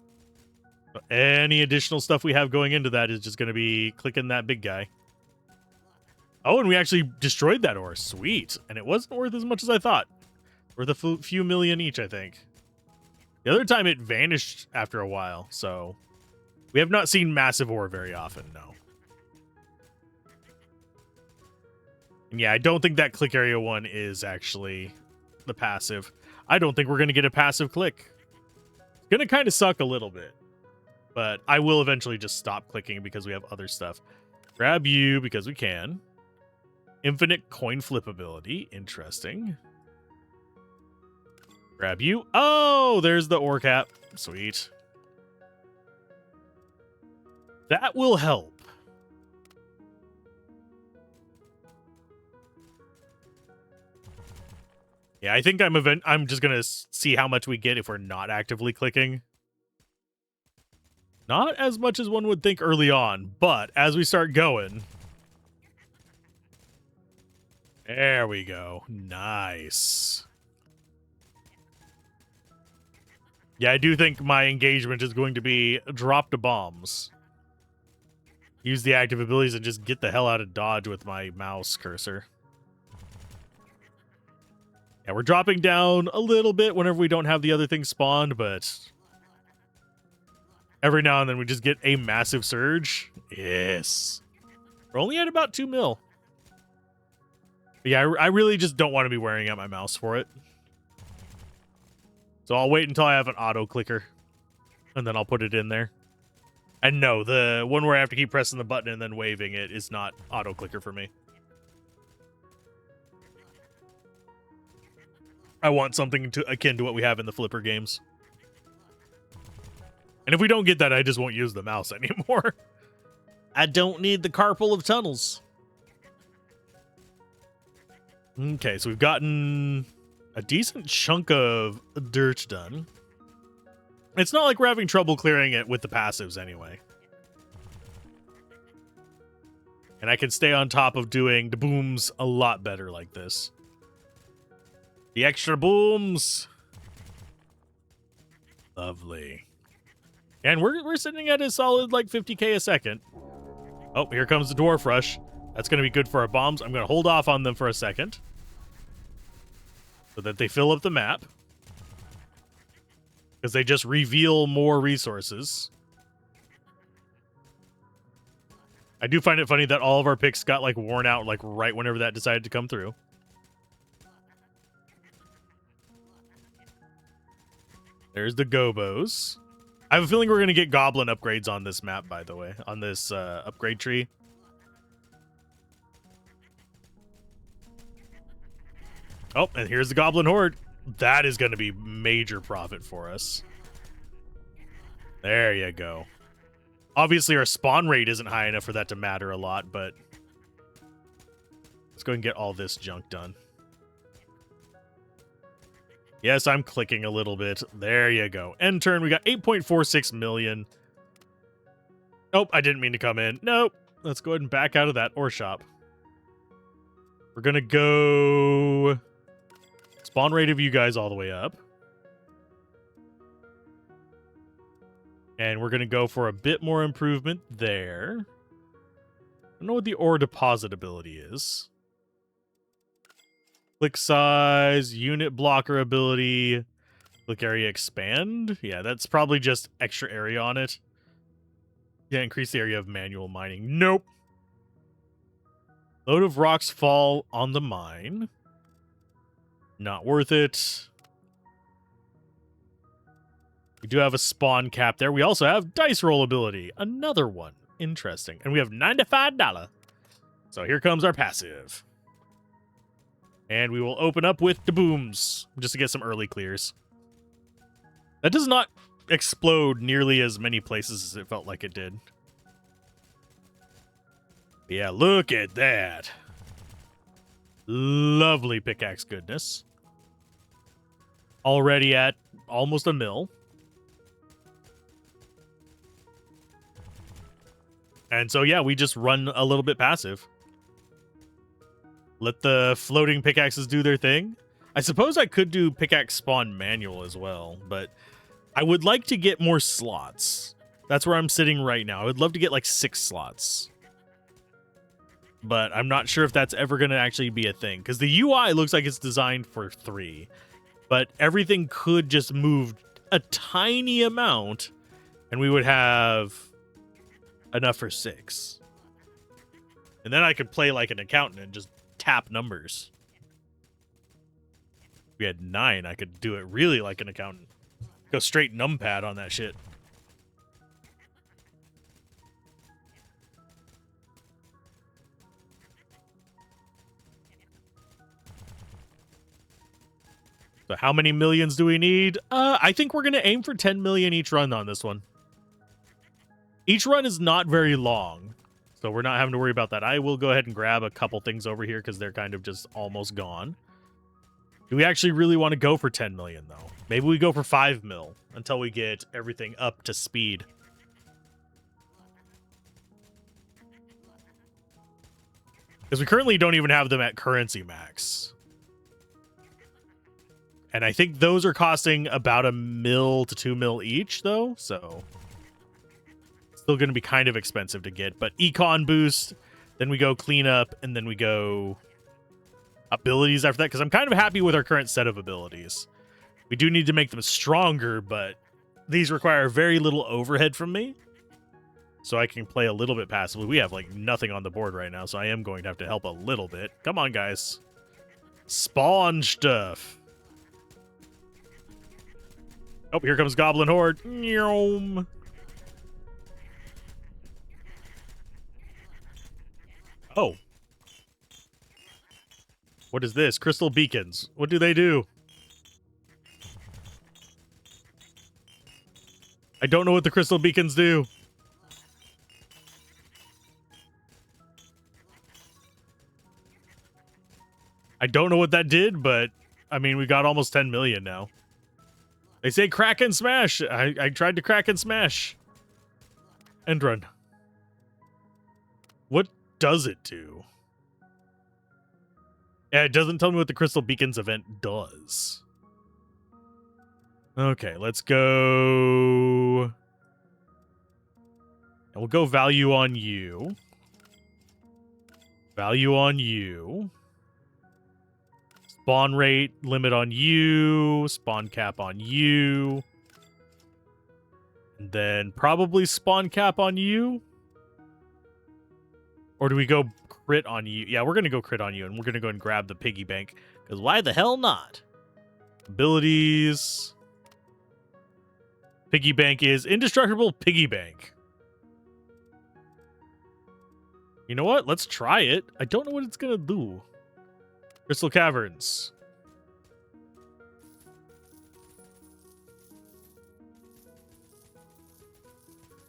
So any additional stuff we have going into that is just going to be clicking that big guy. Oh, and we actually destroyed that ore. Sweet. And it wasn't worth as much as I thought. Worth a few million each, I think. The other time it vanished after a while, so... We have not seen massive ore very often, no. And yeah, I don't think that click area one is actually the passive. I don't think we're going to get a passive click. It's going to kind of suck a little bit. But I will eventually just stop clicking because we have other stuff. Grab you because we can. Infinite coin flip ability. Interesting. Grab you. Oh, there's the ore cap. Sweet. That will help. Yeah, I think I'm just gonna see how much we get if we're not actively clicking. Not as much as one would think early on, but as we start going... There we go. Nice. Yeah, I do think my engagement is going to be drop the bombs. Use the active abilities and just get the hell out of dodge with my mouse cursor. Yeah, we're dropping down a little bit whenever we don't have the other thing spawned, but every now and then we just get a massive surge. Yes. We're only at about 2 mil. But yeah, I really just don't want to be wearing out my mouse for it. So I'll wait until I have an auto clicker, and then I'll put it in there. And no, the one where I have to keep pressing the button and then waving it is not auto clicker for me. I want something akin to what we have in the flipper games. And if we don't get that, I just won't use the mouse anymore. I don't need the carpal of tunnels. Okay, so we've gotten a decent chunk of dirt done. It's not like we're having trouble clearing it with the passives anyway. And I can stay on top of doing the booms a lot better like this. The extra booms. Lovely. And we're sitting at a solid like 50k a second. Oh, here comes the dwarf rush. That's going to be good for our bombs. I'm going to hold off on them for a second, so that they fill up the map. Because they just reveal more resources. I do find it funny that all of our picks got like worn out like right whenever that decided to come through. There's the gobos. I have a feeling we're going to get goblin upgrades on this map, by the way. On this upgrade tree. Oh, and here's the goblin horde. That is going to be major profit for us. There you go. Obviously, our spawn rate isn't high enough for that to matter a lot, but let's go and get all this junk done. Yes, I'm clicking a little bit. There you go. End turn, we got 8.46 million. Nope, I didn't mean to come in. Nope. Let's go ahead and back out of that ore shop. We're going to go... Spawn rate of you guys all the way up. And we're going to go for a bit more improvement there. I don't know what the ore deposit ability is. Click size, unit blocker ability, click area expand. Yeah, that's probably just extra area on it. Yeah, increase the area of manual mining. Nope. Load of rocks fall on the mine. Not worth it. We do have a spawn cap there. We also have dice roll ability. Another one. Interesting. And we have $95. So here comes our passive. And we will open up with the booms, just to get some early clears. That does not explode nearly as many places as it felt like it did. Yeah, look at that. Lovely pickaxe goodness. Already at almost a mil. And so, yeah, we just run a little bit passive. Let the floating pickaxes do their thing. I suppose I could do pickaxe spawn manual as well, but I would like to get more slots. That's where I'm sitting right now. I would love to get like 6 slots. But I'm not sure if that's ever going to actually be a thing, because the UI looks like it's designed for 3. But everything could just move a tiny amount, and we would have enough for 6. And then I could play like an accountant and just tap numbers. If we had 9, I could do it really like an accountant. Go straight numpad on that shit. So how many millions do we need? I think we're going to aim for 10 million each run on this one. Each run is not very long, so we're not having to worry about that. I will go ahead and grab a couple things over here because they're kind of just almost gone. Do we actually really want to go for 10 million, though? Maybe we go for 5 mil until we get everything up to speed. Because we currently don't even have them at currency max. And I think those are costing about $1 mil to 2 mil each, though. So still going to be kind of expensive to get. But econ boost, then we go cleanup, and then we go abilities after that. Because I'm kind of happy with our current set of abilities. We do need to make them stronger, but these require very little overhead from me. So I can play a little bit passively. We have like nothing on the board right now, so I am going to have to help a little bit. Come on, guys. Spawn stuff. Oh, here comes Goblin Horde. Nyom. Oh. What is this? Crystal beacons. What do they do? I don't know what the crystal beacons do. I don't know what that did, but I mean, we got almost 10 million now. They say crack and smash. I tried to crack and smash. End run. What does it do? Yeah, it doesn't tell me what the Crystal Beacons event does. Okay, let's go. And we'll go value on you. Value on you. Spawn rate limit on you. Spawn cap on you. And then probably spawn cap on you. Or do we go crit on you? Yeah, we're going to go crit on you. And we're going to go and grab the piggy bank. Because why the hell not? Abilities. Piggy bank is indestructible piggy bank. You know what? Let's try it. I don't know what it's going to do. Crystal Caverns.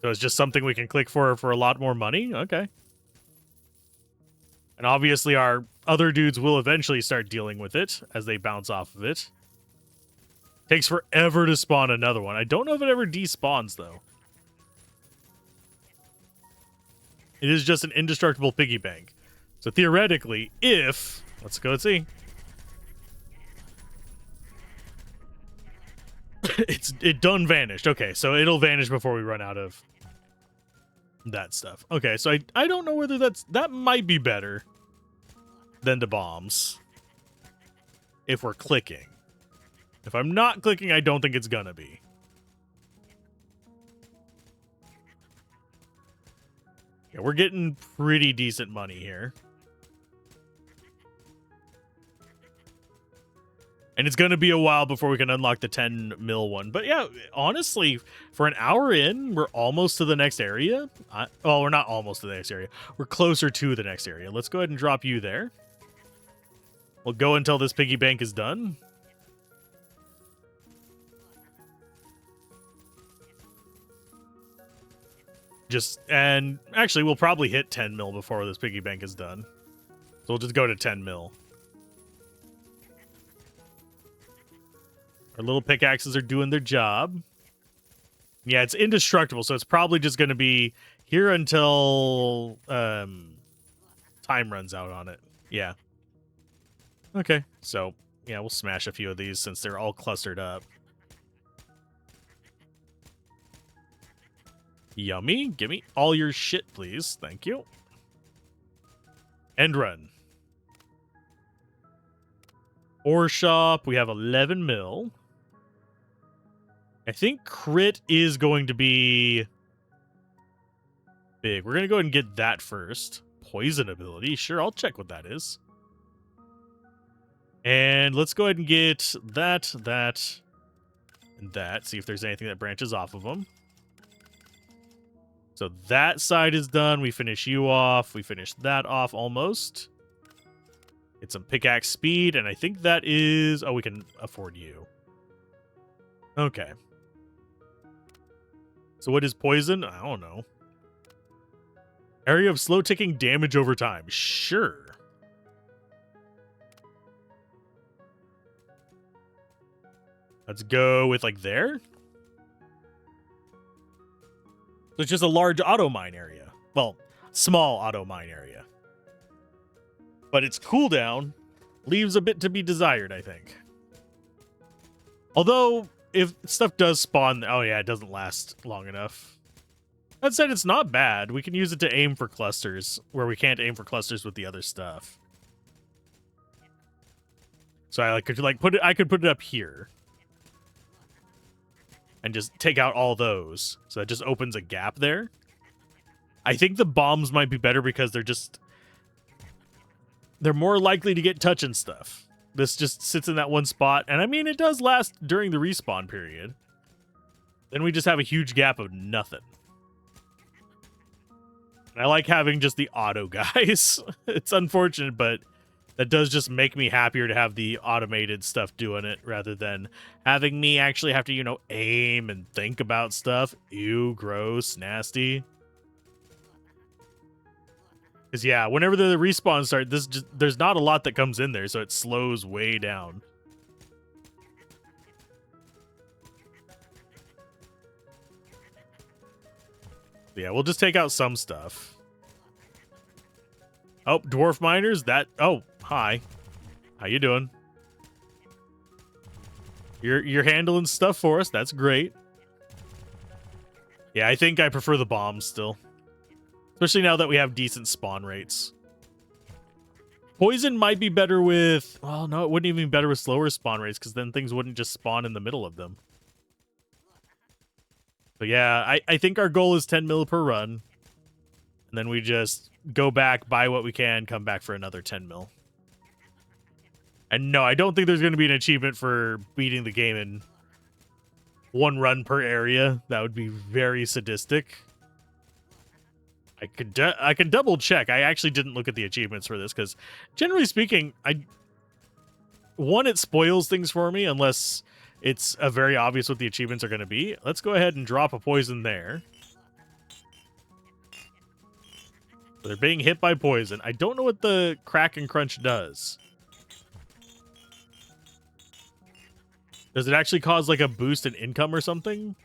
So it's just something we can click for a lot more money? Okay. And obviously our other dudes will eventually start dealing with it as they bounce off of it. Takes forever to spawn another one. I don't know if it ever despawns, though. It is just an indestructible piggy bank. So theoretically, if... Let's go and see. It done vanished. Okay, so it'll vanish before we run out of that stuff. Okay, so I don't know whether that might be better than the bombs if we're clicking. If I'm not clicking, I don't think it's gonna be. Yeah, we're getting pretty decent money here. And it's going to be a while before we can unlock the 10 mil one. But yeah, honestly, for an hour in, we're almost to the next area. Well, we're not almost to the next area. We're closer to the next area. Let's go ahead and drop you there. We'll go until this piggy bank is done. And actually, we'll probably hit 10 mil before this piggy bank is done. So we'll just go to 10 mil. Our little pickaxes are doing their job. Yeah, it's indestructible, so it's probably just going to be here until time runs out on it. Yeah. Okay, so, yeah, we'll smash a few of these since they're all clustered up. Yummy. Give me all your shit, please. Thank you. End run. Ore shop. We have 11 mil. I think crit is going to be big. We're going to go ahead and get that first. Poison ability. Sure, I'll check what that is. And let's go ahead and get that, and that. See if there's anything that branches off of them. So that side is done. We finish you off. We finish that off almost. Get some pickaxe speed, and I think that is... Oh, we can afford you. Okay. So what is poison? I don't know. Area of slow ticking damage over time. Sure. Let's go with, like, there. So it's just a large auto mine area. Well, small auto mine area. But its cooldown leaves a bit to be desired, I think. Although, if stuff does spawn... Oh, yeah, it doesn't last long enough. That said, it's not bad. We can use it to aim for clusters, where we can't aim for clusters with the other stuff. So I could put it up here. And just take out all those. So that just opens a gap there. I think the bombs might be better because they're more likely to get touch and stuff. This just sits in that one spot. And I mean, it does last during the respawn period. Then we just have a huge gap of nothing. And I like having just the auto guys. It's unfortunate, but that does just make me happier to have the automated stuff doing it rather than having me actually have to, you know, aim and think about stuff. Ew, gross, nasty. Because, yeah, whenever the respawns start, there's not a lot that comes in there, so it slows way down. Yeah, we'll just take out some stuff. Oh, dwarf miners, oh, hi. How you doing? You're handling stuff for us. That's great. Yeah, I think I prefer the bombs still. Especially now that we have decent spawn rates. Poison might be better with... Well, no, it wouldn't even be better with slower spawn rates because then things wouldn't just spawn in the middle of them. So yeah, I think our goal is 10 mil per run. And then we just go back, buy what we can, come back for another 10 mil. And no, I don't think there's going to be an achievement for beating the game in one run per area. That would be very sadistic. I could double check. I actually didn't look at the achievements for this because, generally speaking, it spoils things for me unless it's very obvious what the achievements are going to be. Let's go ahead and drop a poison there. They're being hit by poison. I don't know what the crack and crunch does. Does it actually cause like a boost in income or something?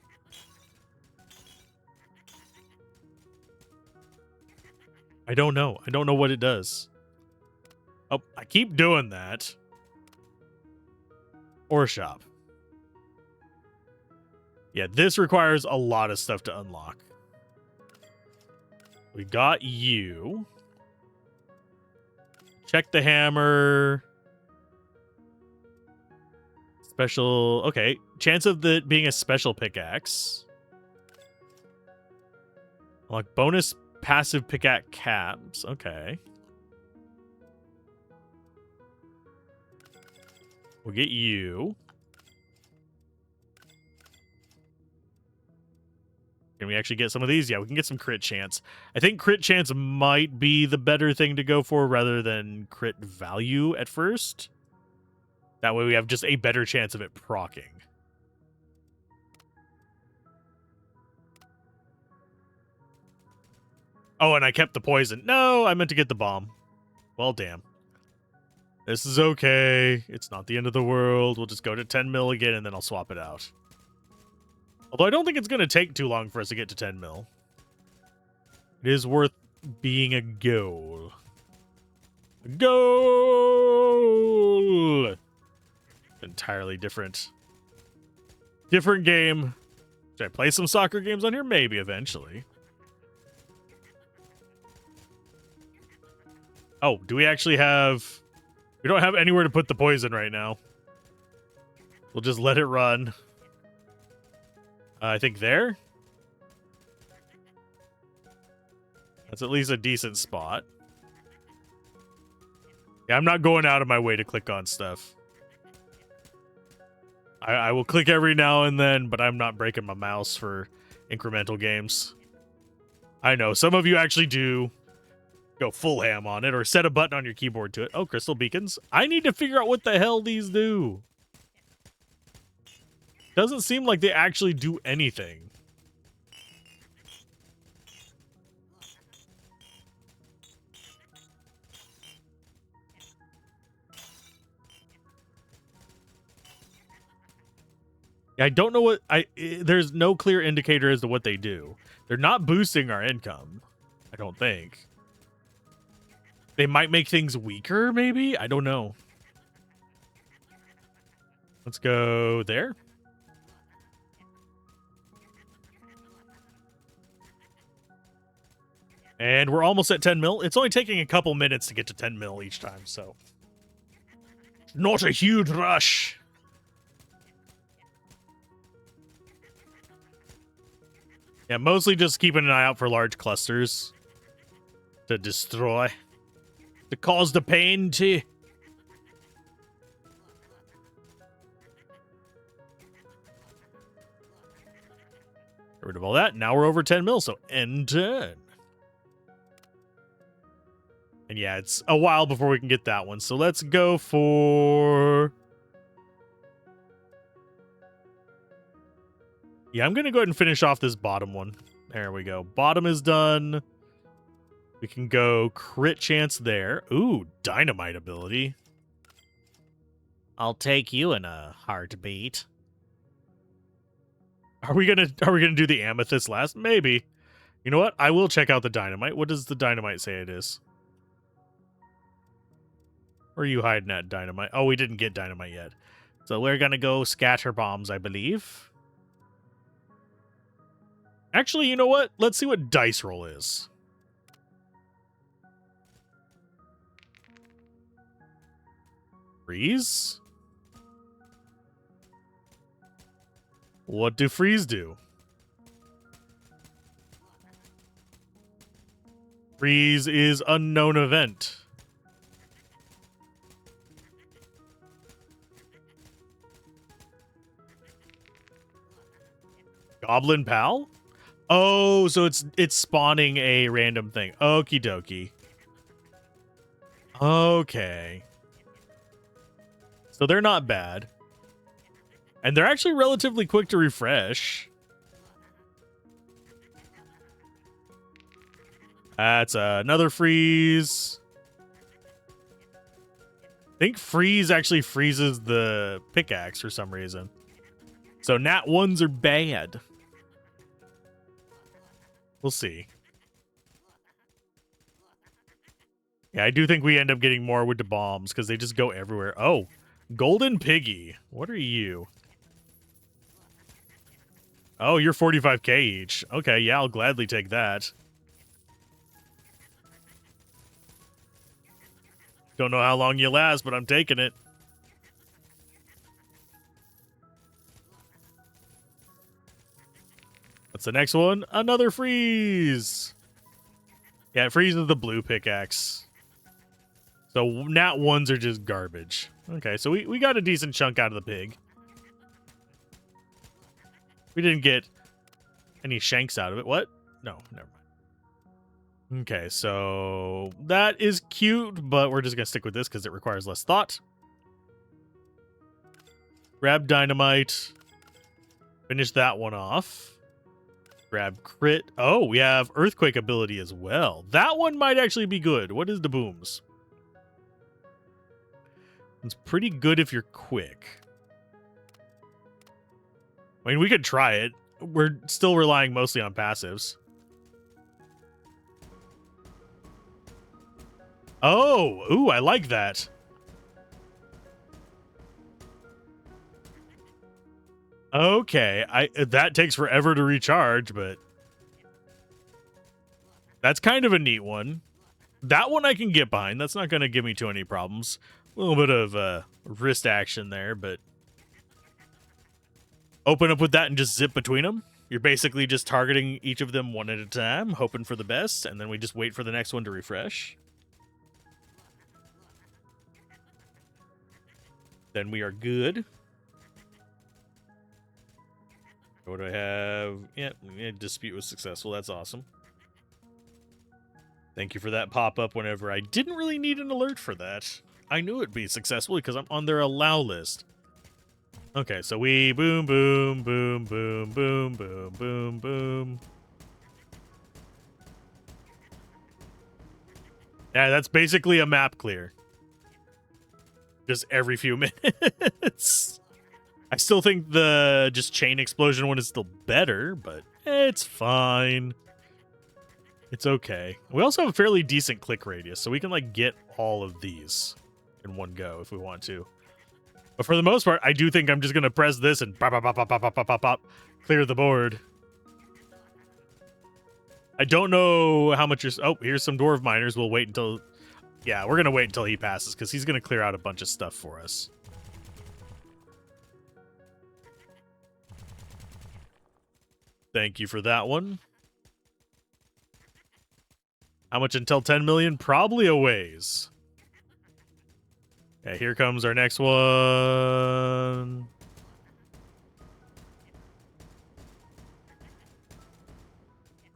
I don't know. I don't know what it does. Oh, I keep doing that. Ore shop. Yeah, this requires a lot of stuff to unlock. We got you. Check the hammer. Special... Okay. Chance of it being a special pickaxe. Like bonus passive pickaxe caps. Okay. We'll get you. Can we actually get some of these? Yeah, we can get some crit chance. I think crit chance might be the better thing to go for rather than crit value at first. That way we have just a better chance of it proccing. Oh, and I kept the poison. No, I meant to get the bomb. Well, damn. This is okay. It's not the end of the world. We'll just go to 10 mil again, and then I'll swap it out. Although I don't think it's going to take too long for us to get to 10 mil. It is worth being a goal. Goal! Entirely different. Different game. Should I play some soccer games on here? Maybe eventually. Oh, do we actually have... We don't have anywhere to put the poison right now. We'll just let it run. I think there. That's at least a decent spot. Yeah, I'm not going out of my way to click on stuff. I will click every now and then, but I'm not breaking my mouse for incremental games. I know, some of you actually do go full ham on it or set a button on your keyboard to it. Oh, crystal beacons. I need to figure out what the hell these do. Doesn't seem like they actually do anything. I don't know what there's no clear indicator as to what they do. They're not boosting our income, I don't think. They might make things weaker, maybe? I don't know. Let's go there. And we're almost at 10 mil. It's only taking a couple minutes to get to 10 mil each time, so. Not a huge rush. Yeah, mostly just keeping an eye out for large clusters to destroy. To cause the pain to... Get rid of all that. Now we're over 10 mil, so end turn. And yeah, it's a while before we can get that one. So let's go for... Yeah, I'm going to go ahead and finish off this bottom one. There we go. Bottom is done. We can go crit chance there. Ooh, dynamite ability. I'll take you in a heartbeat. Are we gonna do the amethyst last? Maybe. You know what? I will check out the dynamite. What does the dynamite say it is? Where are you hiding at, dynamite? Oh, we didn't get dynamite yet. So we're gonna go scatter bombs, I believe. Actually, you know what? Let's see what dice roll is. Freeze? What do freeze do? Freeze is unknown event. Goblin pal? Oh, so it's spawning a random thing. Okie dokie. Okay. So they're not bad. And they're actually relatively quick to refresh. That's another freeze. I think freeze actually freezes the pickaxe for some reason. So nat 1s are bad. We'll see. Yeah, I do think we end up getting more with the bombs because they just go everywhere. Oh, Golden Piggy. What are you? Oh, you're 45k each. Okay, yeah, I'll gladly take that. Don't know how long you last, but I'm taking it. What's the next one? Another freeze. Yeah, it freezes the blue pickaxe. So nat 1s are just garbage. Okay, so we got a decent chunk out of the pig. We didn't get any shanks out of it. What? No, never mind. Okay, so that is cute, but we're just going to stick with this because it requires less thought. Grab dynamite. Finish that one off. Grab crit. Oh, we have earthquake ability as well. That one might actually be good. What is the booms? It's pretty good if you're quick. I mean, we could try it. We're still relying mostly on passives. Oh, ooh, I like that. Okay, that takes forever to recharge, but that's kind of a neat one. That one I can get behind. That's not going to give me too many problems. A little bit of wrist action there, but open up with that and just zip between them. You're basically just targeting each of them one at a time, hoping for the best, and then we just wait for the next one to refresh. Then we are good. What do I have? Yeah, dispute was successful. That's awesome. Thank you for that pop-up whenever I didn't really need an alert for that. I knew it'd be successful because I'm on their allow list. Okay, so we boom, boom, boom, boom, boom, boom, boom, boom. Yeah, that's basically a map clear. Just every few minutes. I still think the just chain explosion one is still better, but it's fine. It's okay. We also have a fairly decent click radius, so we can like get all of these in one go if we want to. But for the most part, I do think I'm just gonna press this and pop, pop, pop, pop, pop, pop, pop, pop, clear the board. I don't know how much you're. Oh, here's some dwarf miners. We'll wait until. Yeah, we're gonna wait until he passes because he's gonna clear out a bunch of stuff for us. Thank you for that one. How much until 10 million? Probably a ways. Okay, here comes our next one.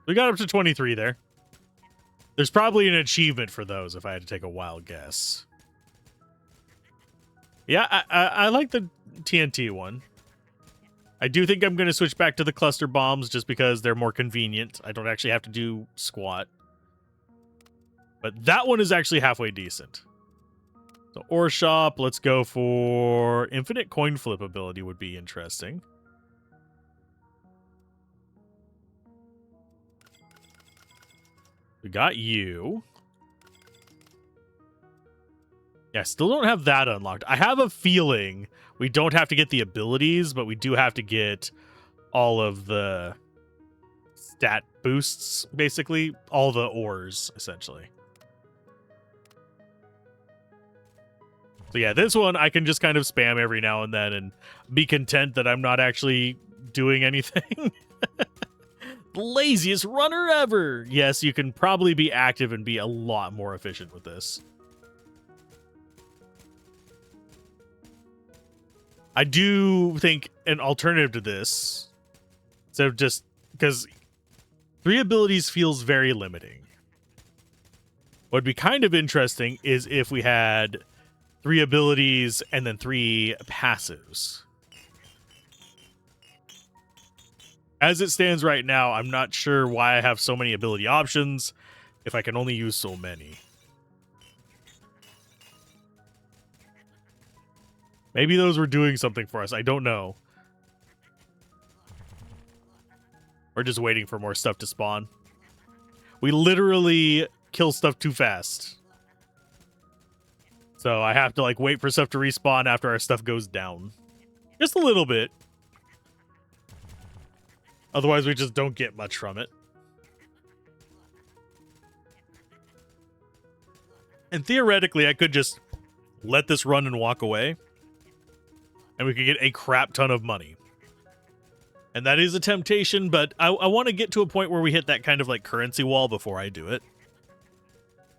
We got up to 23 there. There's probably an achievement for those if I had to take a wild guess. Yeah, I like the TNT one. I do think I'm going to switch back to the cluster bombs just because they're more convenient. I don't actually have to do squat. But that one is actually halfway decent. So ore shop, let's go for infinite coin flip ability would be interesting. We got you. Yeah, still don't have that unlocked. I have a feeling we don't have to get the abilities, but we do have to get all of the stat boosts, basically. All the ores, essentially. So yeah, this one I can just kind of spam every now and then and be content that I'm not actually doing anything. The laziest runner ever! Yes, you can probably be active and be a lot more efficient with this. I do think an alternative to this, so just because 3 abilities feels very limiting. What would be kind of interesting is if we had 3 abilities and then 3 passives. As it stands right now, I'm not sure why I have so many ability options if I can only use so many. Maybe those were doing something for us. I don't know. We're just waiting for more stuff to spawn. We literally kill stuff too fast. So I have to like wait for stuff to respawn after our stuff goes down. Just a little bit. Otherwise we just don't get much from it. And theoretically I could just let this run and walk away. And we could get a crap ton of money. And that is a temptation, but I want to get to a point where we hit that kind of like currency wall before I do it.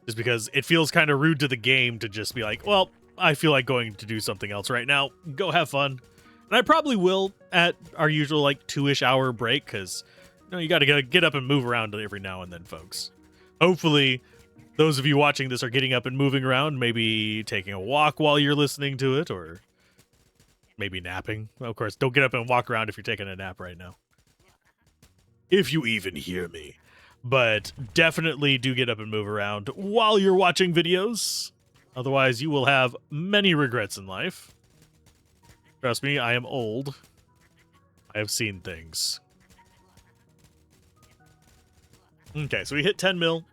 Just because it feels kind of rude to the game to just be like, well, I feel like going to do something else right now. Go have fun. And I probably will at our usual like 2-ish hour break because you got to get up and move around every now and then, folks. Hopefully, those of you watching this are getting up and moving around, maybe taking a walk while you're listening to it, or Maybe napping. Of course, don't get up and walk around if you're taking a nap right now. If you even hear me. But definitely do get up and move around while you're watching videos. Otherwise, you will have many regrets in life. Trust me, I am old. I have seen things. Okay, so we hit 10 mil.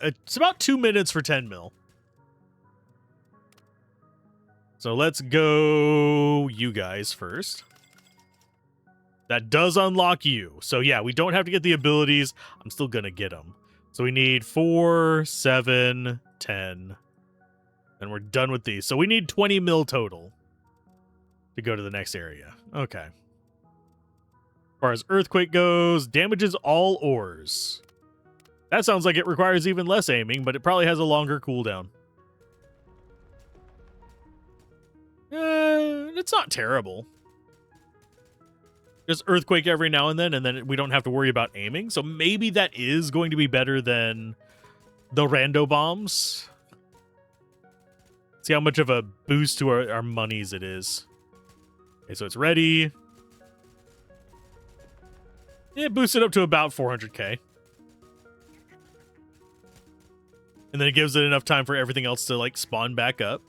It's about 2 minutes for 10 mil. So let's go you guys first. That does unlock you. So yeah, we don't have to get the abilities. I'm still going to get them. So we need 4, 7, 10. And we're done with these. So we need 20 mil total to go to the next area. Okay. As far as Earthquake goes, damages all ores. That sounds like it requires even less aiming, but it probably has a longer cooldown. It's not terrible. Just Earthquake every now and then we don't have to worry about aiming. So maybe that is going to be better than the rando bombs. See how much of a boost to our monies it is. Okay, so it's ready. Yeah, boost it up to about 400k. And then it gives it enough time for everything else to, like, spawn back up.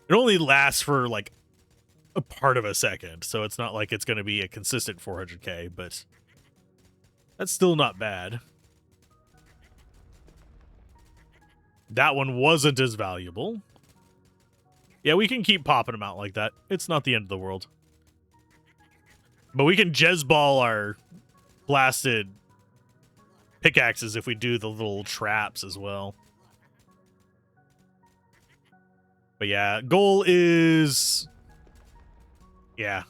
It only lasts for, like, a part of a second. So it's not like it's going to be a consistent 400k, but that's still not bad. That one wasn't as valuable. Yeah, we can keep popping them out like that. It's not the end of the world. But we can Jezball our blasted pickaxes if we do the little traps as well. But yeah, goal is... Yeah.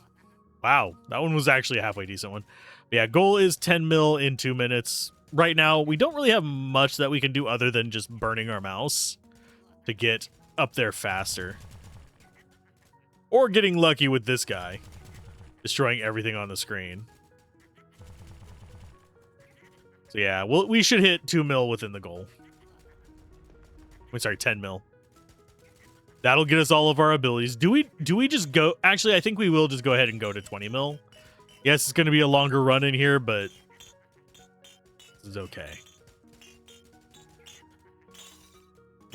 Wow, that one was actually a halfway decent one. But yeah, goal is 10 mil in 2 minutes. Right now, we don't really have much that we can do other than just burning our mouse to get up there faster. Or getting lucky with this guy, destroying everything on the screen. So yeah, we should hit 2 mil within the goal. Wait, sorry, 10 mil. That'll get us all of our abilities. Do we just go... Actually, I think we will just go ahead and go to 20 mil. Yes, it's going to be a longer run in here, but this is okay.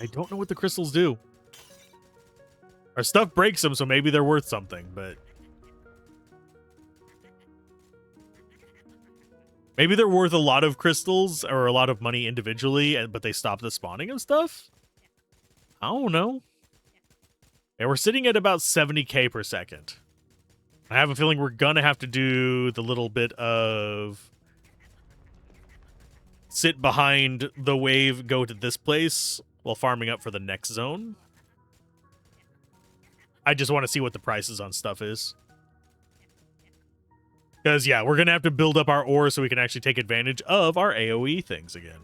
I don't know what the crystals do. Our stuff breaks them, so maybe they're worth something, but... Maybe they're worth a lot of crystals or a lot of money individually, but they stop the spawning of stuff? I don't know. And we're sitting at about 70k per second. I have a feeling we're going to have to do the little bit of sit behind the wave, go to this place while farming up for the next zone. I just want to see what the prices on stuff is. Because, yeah, we're going to have to build up our ore so we can actually take advantage of our AoE things again.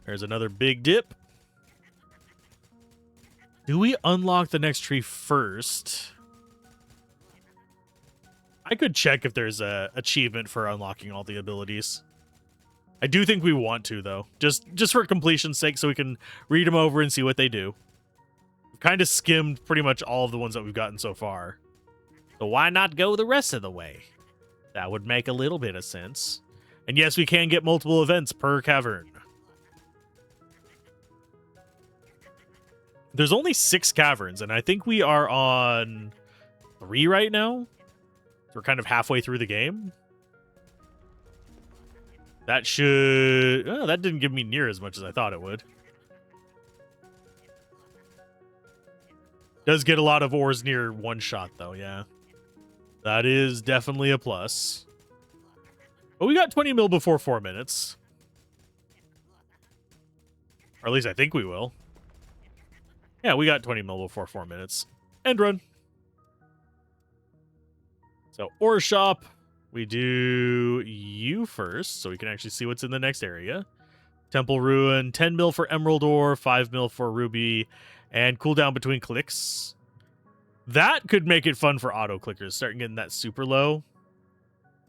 There's another big dip. Do we unlock the next tree first? I could check if there's a achievement for unlocking all the abilities. I do think we want to, though. Just for completion's sake, so we can read them over and see what they do. We've kind of skimmed pretty much all of the ones that we've gotten so far. So why not go the rest of the way? That would make a little bit of sense. And yes, we can get multiple events per cavern. There's only 6 caverns, and I think we are on 3 right now. So we're kind of halfway through the game. That should... Oh, that didn't give me near as much as I thought it would. Does get a lot of ores near one shot, though, yeah. That is definitely a plus. But we got 20 mil before 4 minutes. Or at least I think we will. Yeah, we got 20 mil before 4 minutes. End run. So, ore shop. We do you first, so we can actually see what's in the next area. Temple Ruin, 10 mil for Emerald Ore, 5 mil for Ruby, and cooldown between clicks. That could make it fun for auto clickers, starting getting that super low.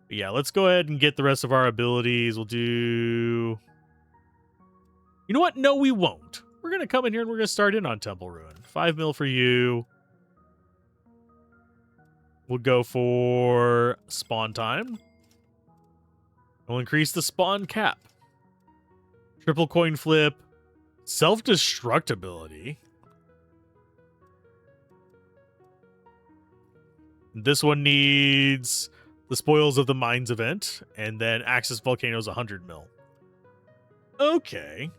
But yeah, let's go ahead and get the rest of our abilities. We'll do... You know what? No, we won't. We're we're going to come in here and we're going to start in on Temple Ruin. 5 mil for you. We'll go for spawn time. We'll increase the spawn cap. Triple coin flip. Self-destructibility. This one needs the Spoils of the Mines event, and then Axis Volcanoes 100 mil. Okay.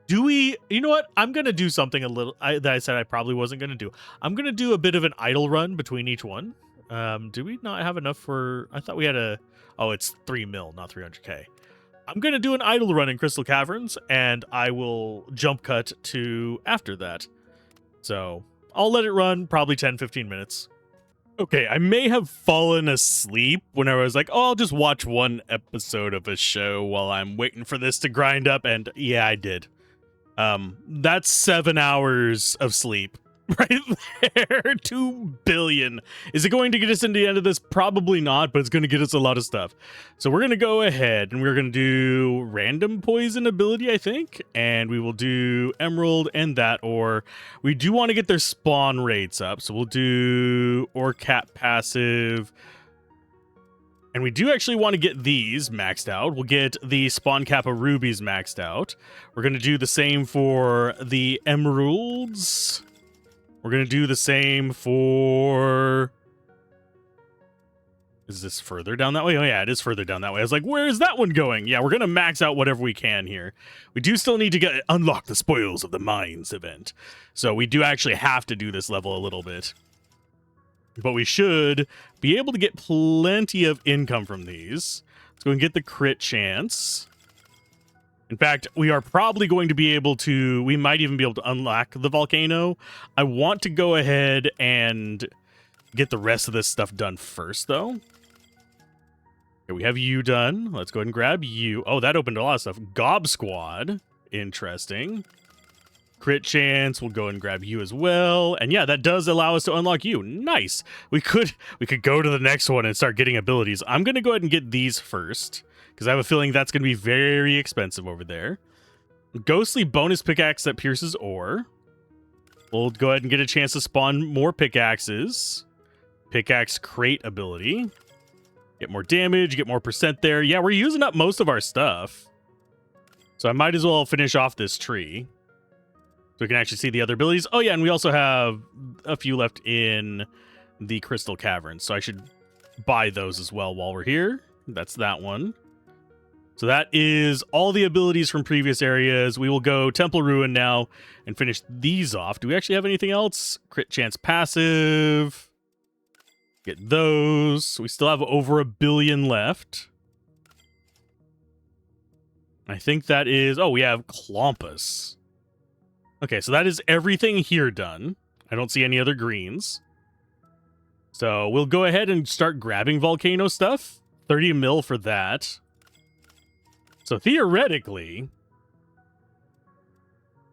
Do we... You know what? I'm going to do something a little... that I said I probably wasn't going to do. I'm going to do a bit of an idle run between each one. Do we not have enough for... I thought we had a... Oh, it's 3 mil, not 300k. I'm going to do an idle run in Crystal Caverns, and I will jump cut to after that. So, I'll let it run probably 10-15 minutes. Okay, I may have fallen asleep when I was like, oh, I'll just watch one episode of a show while I'm waiting for this to grind up, and yeah, I did. That's 7 hours of sleep right there. 2 billion. Is it going to get us into the end of this? Probably not, but it's going to get us a lot of stuff. So we're going to go ahead and we're going to do random poison ability, I think, and we will do emerald and that ore. We do want to get their spawn rates up, so we'll do ore cap passive. And we do actually want to get these maxed out. We'll get the spawn cap of rubies maxed out. We're going to do the same for the emeralds. We're going to do the same for... Is this further down that way? Oh, yeah, it is further down that way. I was like, where is that one going? Yeah, we're going to max out whatever we can here. We do still need to unlock the Spoils of the Mines event. So we do actually have to do this level a little bit. But we should be able to get plenty of income from these. Let's go and get the crit chance. In fact, we are probably going to be able to... We might even be able to unlock the volcano. I want to go ahead and get the rest of this stuff done first, though. Okay, we have you done. Let's go ahead and grab you. Oh, that opened a lot of stuff. Gob Squad. Interesting. Crit chance. We'll go and grab you as well. And yeah, that does allow us to unlock you. Nice. We could go to the next one and start getting abilities. I'm going to go ahead and get these first, because I have a feeling that's going to be very expensive over there. Ghostly bonus pickaxe that pierces ore. We'll go ahead and get a chance to spawn more pickaxes. Pickaxe crate ability. Get more damage, get more percent there. Yeah, we're using up most of our stuff. So I might as well finish off this tree, so we can actually see the other abilities. Oh yeah, and we also have a few left in the Crystal Caverns, so I should buy those as well while we're here. That's that one. So that is all the abilities from previous areas. We will go Temple Ruin now and finish these off. Do we actually have anything else? Crit chance passive. Get those. We still have over 1 billion left. I think that is... Oh, we have Clompus. Okay, so that is everything here done. I don't see any other greens. So we'll go ahead and start grabbing volcano stuff. 30 mil for that. So theoretically,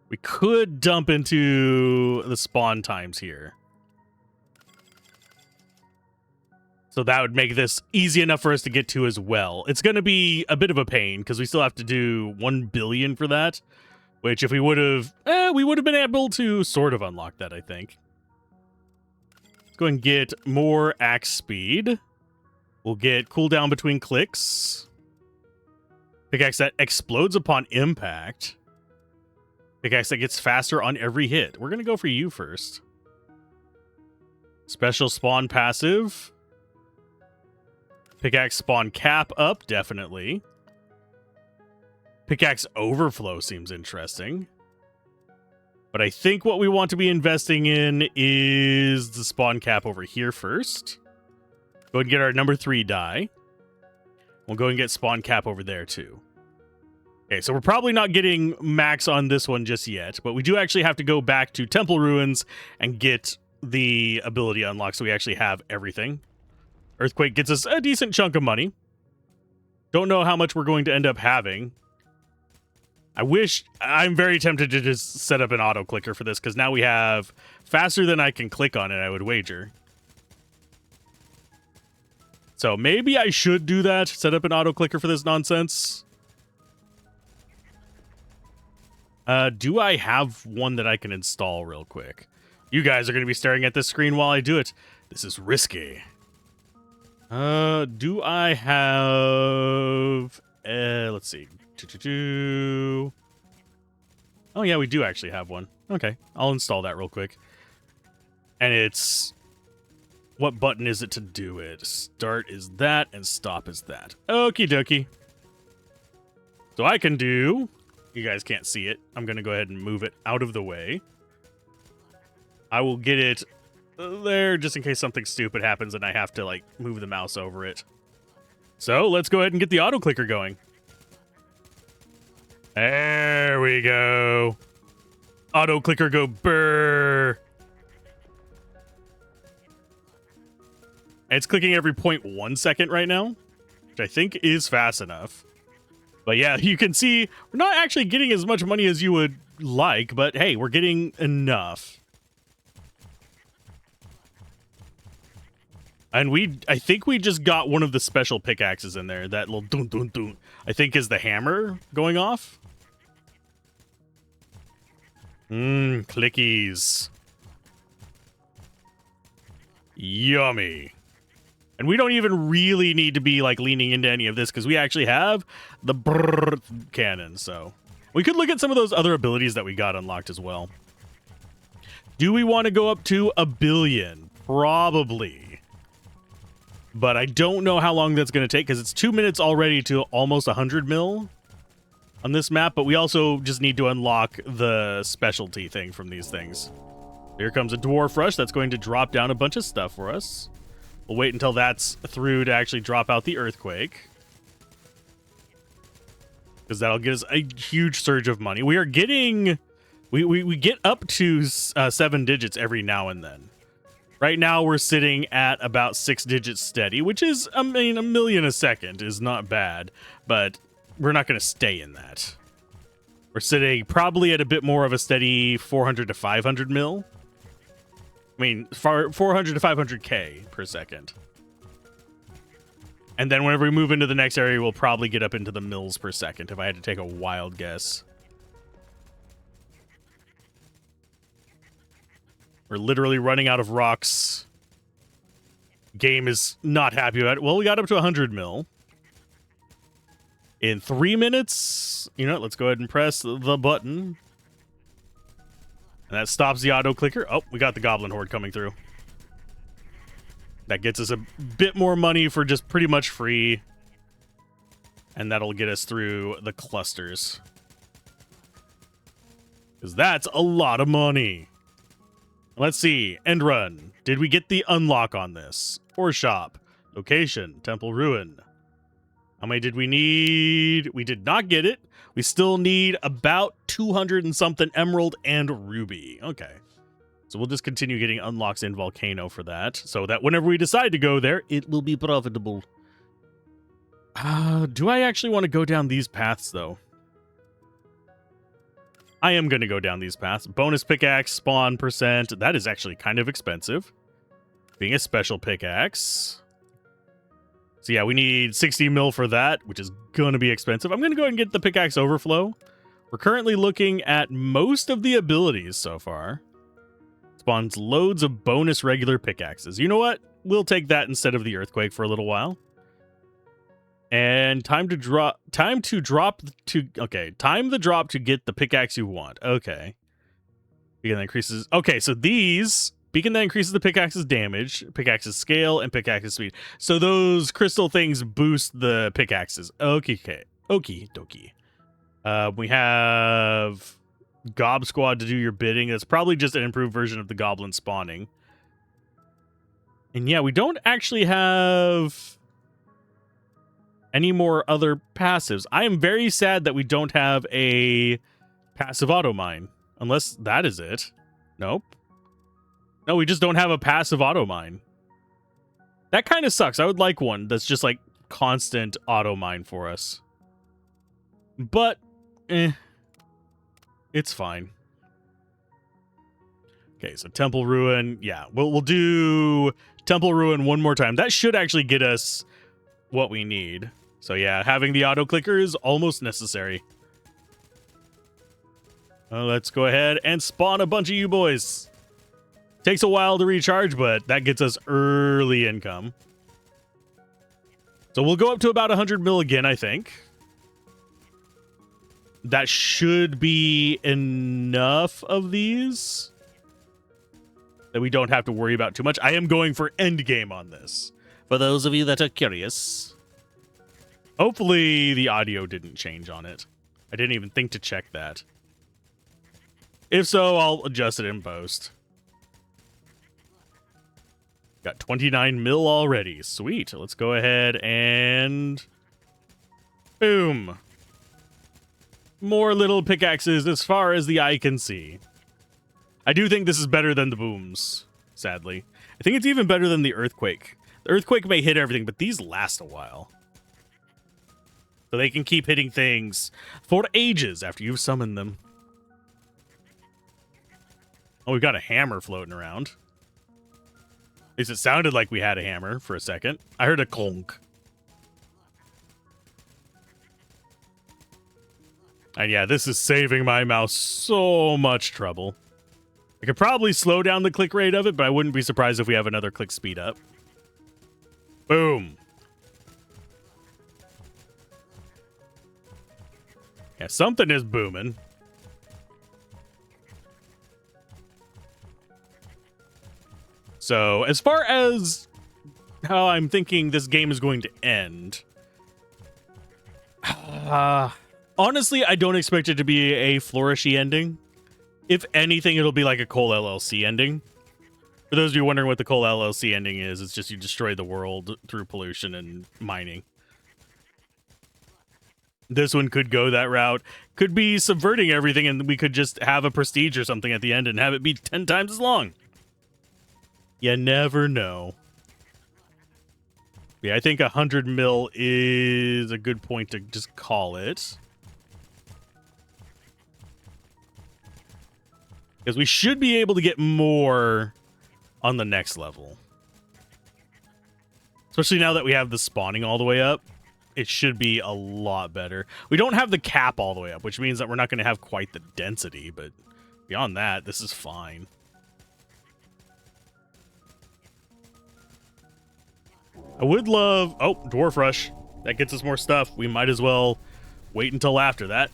we could dump into the spawn times here. So that would make this easy enough for us to get to as well. It's going to be a bit of a pain because we still have to do 1 billion for that, which if we would have, we would have been able to sort of unlock that, I think. Let's go and get more axe speed. We'll get cooldown between clicks. Pickaxe that explodes upon impact. Pickaxe that gets faster on every hit. We're going to go for you first. Special spawn passive. Pickaxe spawn cap up, definitely. Pickaxe overflow seems interesting. But I think what we want to be investing in is the spawn cap over here first. Go ahead and get our number 3 die. We'll go and get spawn cap over there too. Okay, so we're probably not getting max on this one just yet, but we do actually have to go back to Temple Ruins and get the ability unlocked so we actually have everything. Earthquake gets us a decent chunk of money. Don't know how much we're going to end up having. I'm very tempted to just set up an auto clicker for this because now we have faster than I can click on it, I would wager. So maybe I should do that, set up an auto clicker for this nonsense. Do I have one that I can install real quick? You guys are going to be staring at this screen while I do it. This is risky. Do I have... let's see. Oh, yeah, we do actually have one. Okay, I'll install that real quick. And it's... What button is it to do it? Start is that, and stop is that. Okie dokie. So I can do... You guys can't see it. I'm going to go ahead and move it out of the way. I will get it there just in case something stupid happens and I have to, like, move the mouse over it. So let's go ahead and get the auto clicker going. There we go. Auto clicker go brrr. It's clicking every 0.1 second right now, which I think is fast enough. But yeah, you can see we're not actually getting as much money as you would like, but hey, we're getting enough. And I think we just got one of the special pickaxes in there. That little dun dun dun, I think is the hammer going off. Clickies. Yummy. And we don't even really need to be, like, leaning into any of this because we actually have the brrr cannon, so... We could look at some of those other abilities that we got unlocked as well. Do we want to go up to 1 billion? Probably. But I don't know how long that's going to take because it's 2 minutes already to almost 100 mil on this map, but we also just need to unlock the specialty thing from these things. Here comes a dwarf rush that's going to drop down a bunch of stuff for us. We'll wait until that's through to actually drop out the earthquake. Because that'll get us a huge surge of money. We are getting... We get up to 7 digits every now and then. Right now we're sitting at about 6 digits steady, which is, I mean, 1 million a second is not bad. But we're not going to stay in that. We're sitting probably at a bit more of a steady 400 to 500 mil. I mean, 400 to 500k per second. And then whenever we move into the next area, we'll probably get up into the mils per second, if I had to take a wild guess. We're literally running out of rocks. Game is not happy about it. Well, we got up to 100 mil. In 3 minutes, you know, let's go ahead and press the button. And that stops the auto clicker. Oh, we got the goblin horde coming through. That gets us a bit more money for just pretty much free. And that'll get us through the clusters. Because that's a lot of money. Let's see. End run. Did we get the unlock on this? Or shop. Location. Temple Ruin. How many did we need? We did not get it. We still need about 200 and something emerald and ruby. Okay. So we'll just continue getting unlocks in Volcano for that. So that whenever we decide to go there, it will be profitable. Do I actually want to go down these paths, though? I am going to go down these paths. Bonus pickaxe, spawn percent. That is actually kind of expensive. Being a special pickaxe. So yeah, we need 60 mil for that, which is going to be expensive. I'm going to go ahead and get the pickaxe overflow. We're currently looking at most of the abilities so far. Spawns loads of bonus regular pickaxes. You know what? We'll take that instead of the earthquake for a little while. And time the drop to get the pickaxe you want. Okay. Beacon that increases. Okay, so these beacon that increases the pickaxe's damage, pickaxe's scale, and pickaxe's speed. So those crystal things boost the pickaxes. Okay. Okie dokie. We have Gob Squad to do your bidding. That's probably just an improved version of the goblin spawning. And yeah, we don't actually have any more other passives. I am very sad that we don't have a passive auto mine. Unless that is it. Nope. No, we just don't have a passive auto mine. That kind of sucks. I would like one that's just like constant auto mine for us. But, it's fine. Okay, so Temple Ruin. Yeah, we'll do Temple Ruin one more time. That should actually get us what we need. So yeah, having the auto clicker is almost necessary. Let's go ahead and spawn a bunch of you boys. Takes a while to recharge, but that gets us early income. So we'll go up to about 100 mil again, I think. That should be enough of these that we don't have to worry about too much. I am going for endgame on this, for those of you that are curious. Hopefully the audio didn't change on it. I didn't even think to check that. If so, I'll adjust it in post. Got 29 mil already. Sweet. Let's go ahead and... boom. More little pickaxes as far as the eye can see. I do think this is better than the booms, sadly. I think it's even better than the earthquake. The earthquake may hit everything, but these last a while. So they can keep hitting things for ages after you've summoned them. Oh, we've got a hammer floating around. At least it sounded like we had a hammer for a second. I heard a clunk. And yeah, this is saving my mouse so much trouble. I could probably slow down the click rate of it, but I wouldn't be surprised if we have another click speed up. Boom. Yeah, something is booming. So, as far as how I'm thinking this game is going to end, honestly, I don't expect it to be a flourishy ending. If anything, it'll be like a Coal LLC ending. For those of you wondering what the Coal LLC ending is, it's just you destroy the world through pollution and mining. This one could go that route. Could be subverting everything, and we could just have a prestige or something at the end and have it be 10 times as long. You never know. Yeah, I think 100 mil is a good point to just call it. Because we should be able to get more on the next level. Especially now that we have the spawning all the way up. It should be a lot better. We don't have the cap all the way up, which means that we're not going to have quite the density. But beyond that, this is fine. I would love... oh, Dwarf Rush. That gets us more stuff. We might as well wait until after that.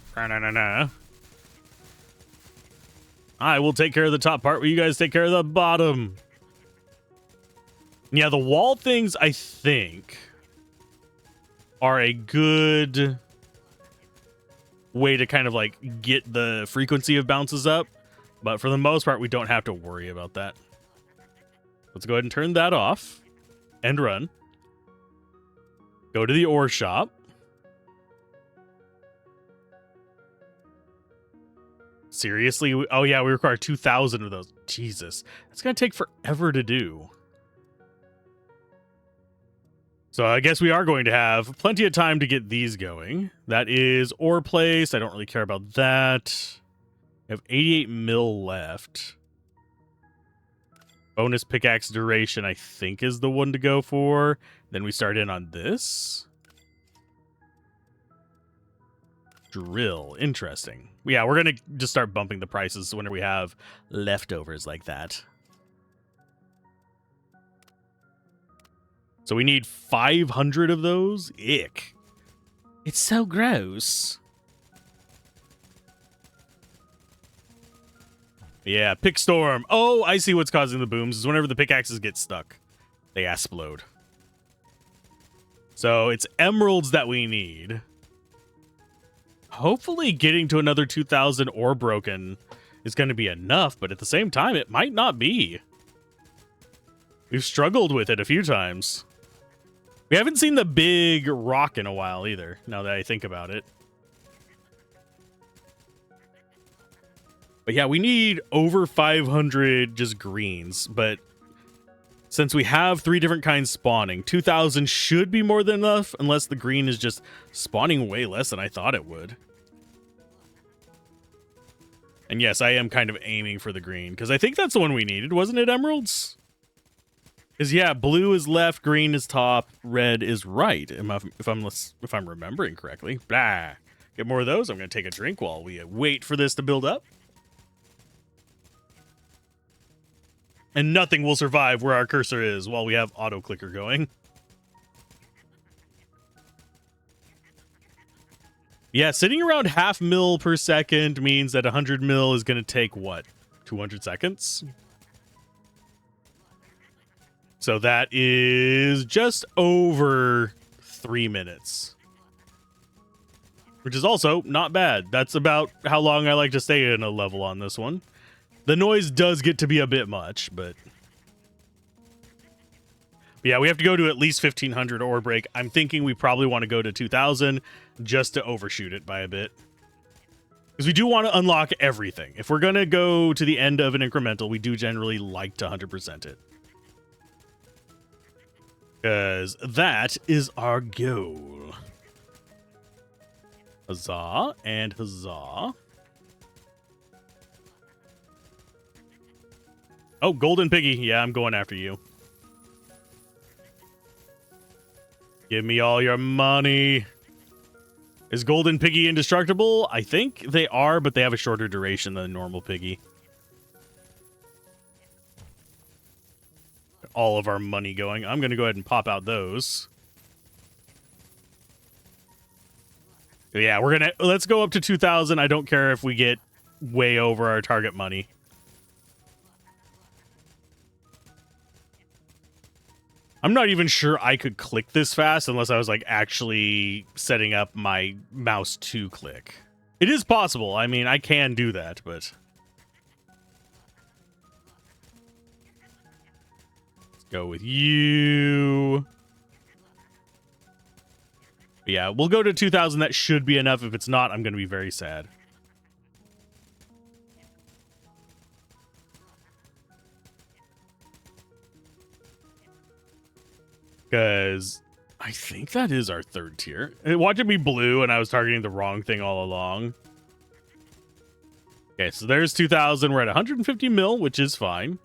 I will take care of the top part while you guys take care of the bottom. Yeah, the wall things, I think, are a good way to kind of like get the frequency of bounces up. But for the most part, we don't have to worry about that. Let's go ahead and turn that off and run. Go to the ore shop. Seriously? Oh, yeah, we require 2,000 of those. Jesus. That's going to take forever to do. So I guess we are going to have plenty of time to get these going. That is ore place. I don't really care about that. We have 88 mil left. Bonus pickaxe duration, I think, is the one to go for. Then we start in on this. Drill. Interesting. Yeah, we're going to just start bumping the prices whenever we have leftovers like that. So we need 500 of those? Ick. It's so gross. Yeah, pick storm. Oh, I see what's causing the booms. Is whenever the pickaxes get stuck, they explode. So it's emeralds that we need. Hopefully getting to another 2,000 ore broken is going to be enough, but at the same time, it might not be. We've struggled with it a few times. We haven't seen the big rock in a while either, now that I think about it. But yeah, we need over 500 just greens, but since we have 3 different kinds spawning, 2,000 should be more than enough, unless the green is just spawning way less than I thought it would. And yes, I am kind of aiming for the green, because I think that's the one we needed, wasn't it, emeralds? Because yeah, blue is left, green is top, red is right, if I'm remembering correctly. Blah. Get more of those. I'm going to take a drink while we wait for this to build up. And nothing will survive where our cursor is while we have auto clicker going. Yeah, sitting around 0.5 mil per second means that 100 mil is going to take, what, 200 seconds? So that is just over 3 minutes. Which is also not bad. That's about how long I like to stay in a level on this one. The noise does get to be a bit much, but yeah, we have to go to at least 1500 ore break. I'm thinking we probably want to go to 2000 just to overshoot it by a bit. Because we do want to unlock everything. If we're going to go to the end of an incremental, we do generally like to 100% it. Because that is our goal. Huzzah and huzzah. Oh, Golden Piggy. Yeah, I'm going after you. Give me all your money. Is Golden Piggy indestructible? I think they are, but they have a shorter duration than normal Piggy. All of our money going. I'm going to go ahead and pop out those. Yeah, let's go up to 2,000. I don't care if we get way over our target money. I'm not even sure I could click this fast unless I was like actually setting up my mouse to click. It is possible. I mean, I can do that, but let's go with you. But yeah, we'll go to 2,000. That should be enough. If it's not, I'm going to be very sad. Because I think that is our third tier. Watch it be blue, and I was targeting the wrong thing all along. Okay, so there's 2,000. We're at 150 mil, which is fine.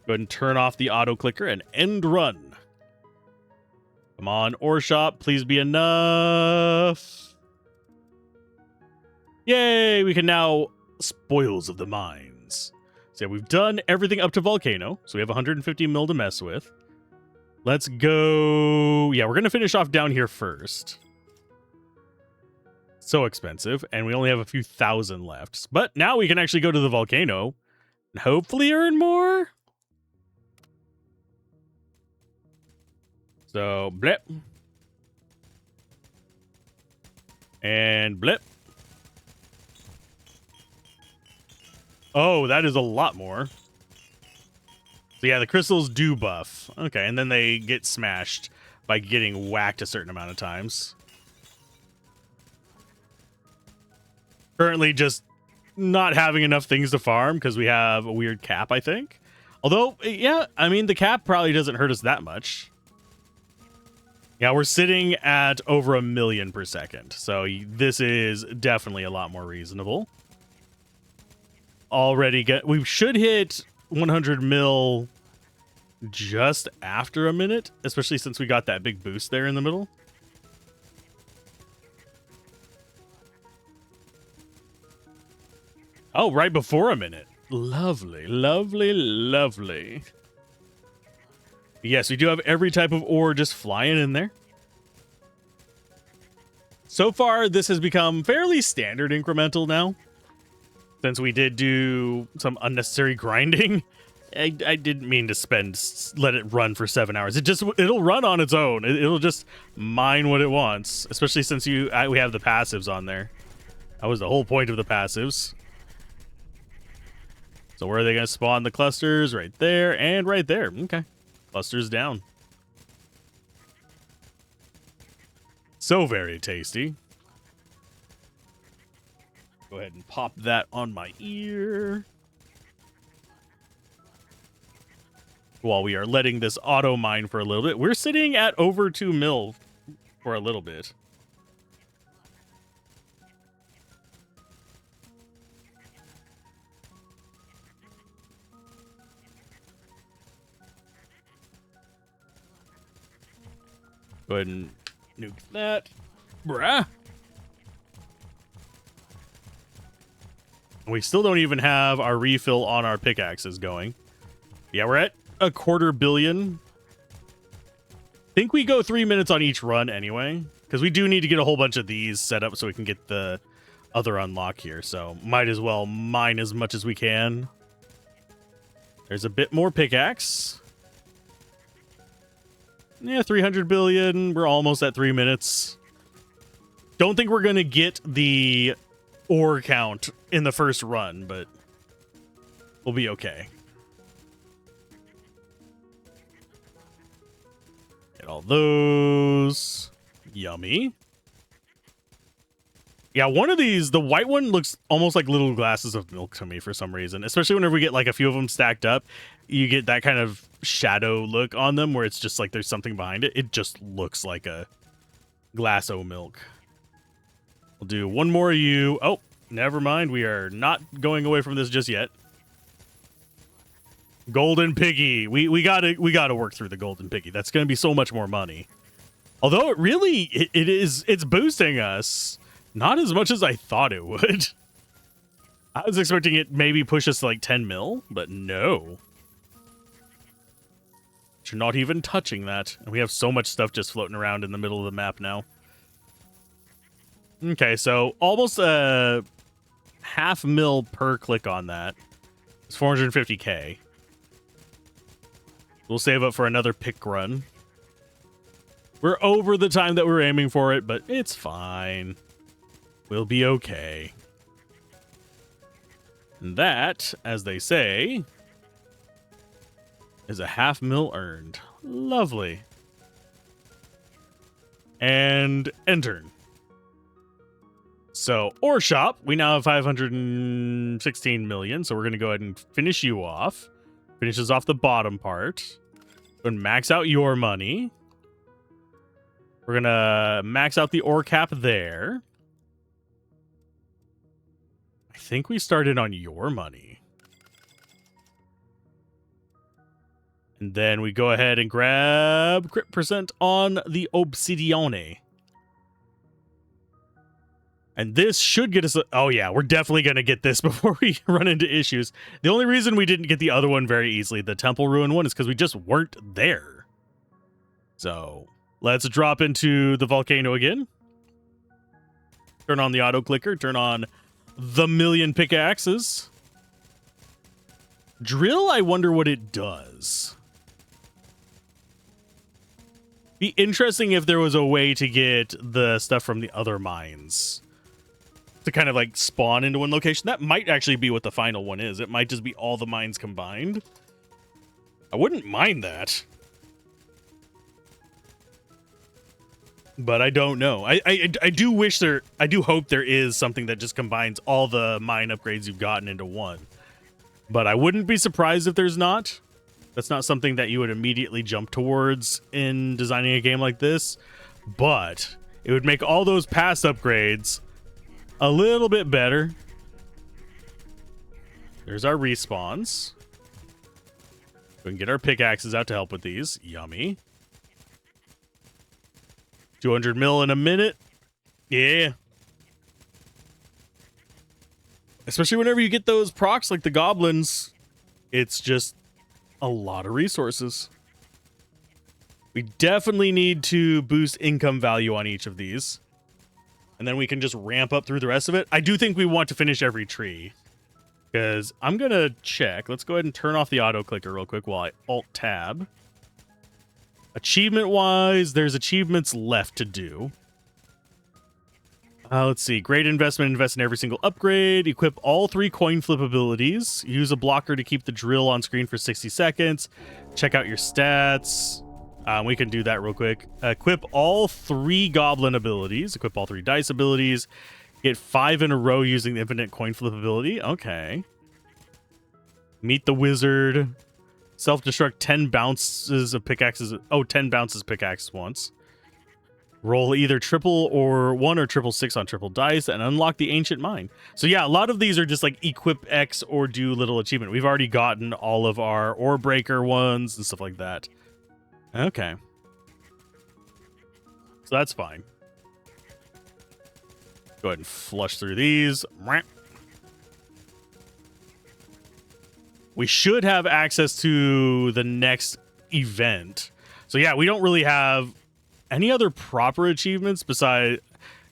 Go ahead and turn off the auto clicker and end run. Come on, ore shop, please be enough. Yay, we can now spoils of the mines. So yeah, we've done everything up to volcano, so we have 150 mil to mess with. Let's go. Yeah, we're going to finish off down here first. So expensive, and we only have a few thousand left. But now we can actually go to the volcano and hopefully earn more. So, blip. And blip. Oh, that is a lot more. So yeah, the crystals do buff. Okay, and then they get smashed by getting whacked a certain amount of times. Currently just not having enough things to farm because we have a weird cap, I think. Although, yeah, I mean, the cap probably doesn't hurt us that much. Yeah, we're sitting at over 1 million per second. So this is definitely a lot more reasonable. We should hit 100 mil just after a minute, especially since we got that big boost there in the middle. Oh, right before a minute. Lovely, lovely, lovely. Yes, we do have every type of ore just flying in there. So far, this has become fairly standard incremental now. Since we did do some unnecessary grinding. I didn't mean to let it run for 7 hours. It'll run on its own. It'll just mine what it wants. Especially since we have the passives on there. That was the whole point of the passives. So where are they going to spawn the clusters? Right there and right there. Okay. Clusters down. So very tasty. Go ahead and pop that on my ear. While we are letting this auto mine for a little bit. We're sitting at over 2 mil for a little bit. Go ahead and nuke that. Bruh. We still don't even have our refill on our pickaxes going. Yeah, we're at a 250 million. Think we go 3 minutes on each run anyway, because we do need to get a whole bunch of these set up so we can get the other unlock here. So might as well mine as much as we can. There's a bit more pickaxe. Yeah, 300 billion. We're almost at 3 minutes. Don't think we're going to get the ore count in the first run, but we'll be okay. Get all those. Yummy. Yeah, one of these, the white one looks almost like little glasses of milk to me for some reason. Especially whenever we get like a few of them stacked up, you get that kind of shadow look on them where it's just like there's something behind it. It just looks like a glass o' milk. We'll do one more of you. Oh, never mind. We are not going away from this just yet. Golden piggy. We gotta work through the golden piggy. That's gonna be so much more money. Although it really it's boosting us. Not as much as I thought it would. I was expecting it maybe push us to like 10 mil, but no. You're not even touching that. And we have so much stuff just floating around in the middle of the map now. Okay, so almost a half mil per click on that. It's 450k. We'll save up for another pick run. We're over the time that we were aiming for it, but it's fine. We'll be okay. And that, as they say, is a half mil earned. Lovely. And enter. So, ore shop, we now have 516 million. So we're going to go ahead and finish you off. Finishes off the bottom part. Go and max out your money. We're going to max out the ore cap there. I think we started on your money. And then we go ahead and grab crit percent on the Obsidiane. And this should get us... Oh, yeah, we're definitely going to get this before we run into issues. The only reason we didn't get the other one very easily, the Temple Ruin one, is because we just weren't there. So, let's drop into the volcano again. Turn on the auto clicker. Turn on the million pickaxes. Drill, I wonder what it does. Be interesting if there was a way to get the stuff from the other mines to kind of like spawn into one location. That might actually be what the final one is. It might just be all the mines combined. I wouldn't mind that. But I don't know. I do wish there... I do hope there is something that just combines all the mine upgrades you've gotten into one. But I wouldn't be surprised if there's not. That's not something that you would immediately jump towards in designing a game like this. But it would make all those past upgrades a little bit better. There's our respawns. We can get our pickaxes out to help with these. Yummy. 200 mil in a minute. Yeah. Especially whenever you get those procs like the goblins, it's just a lot of resources. We definitely need to boost income value on each of these. And then we can just ramp up through the rest of it. I do think we want to finish every tree. Because I'm going to check. Let's go ahead and turn off the auto clicker real quick while I alt-tab. Achievement-wise, there's achievements left to do. Let's see. Great investment. Invest in every single upgrade. Equip all 3 coin flip abilities. Use a blocker to keep the drill on screen for 60 seconds. Check out your stats. We can do that real quick. Equip all 3 goblin abilities. Equip all 3 dice abilities. Get 5 in a row using the infinite coin flip ability. Okay. Meet the wizard. Self-destruct 10 bounces of pickaxes. Oh, 10 bounces pickaxe once. Roll either triple or 1 or triple 6 on triple dice and unlock the ancient mine. So yeah, a lot of these are just like equip X or do little achievement. We've already gotten all of our ore breaker ones and stuff like that. Okay. So that's fine. Go ahead and flush through these. we should have access to the next event. So yeah, we don't really have any other proper achievements besides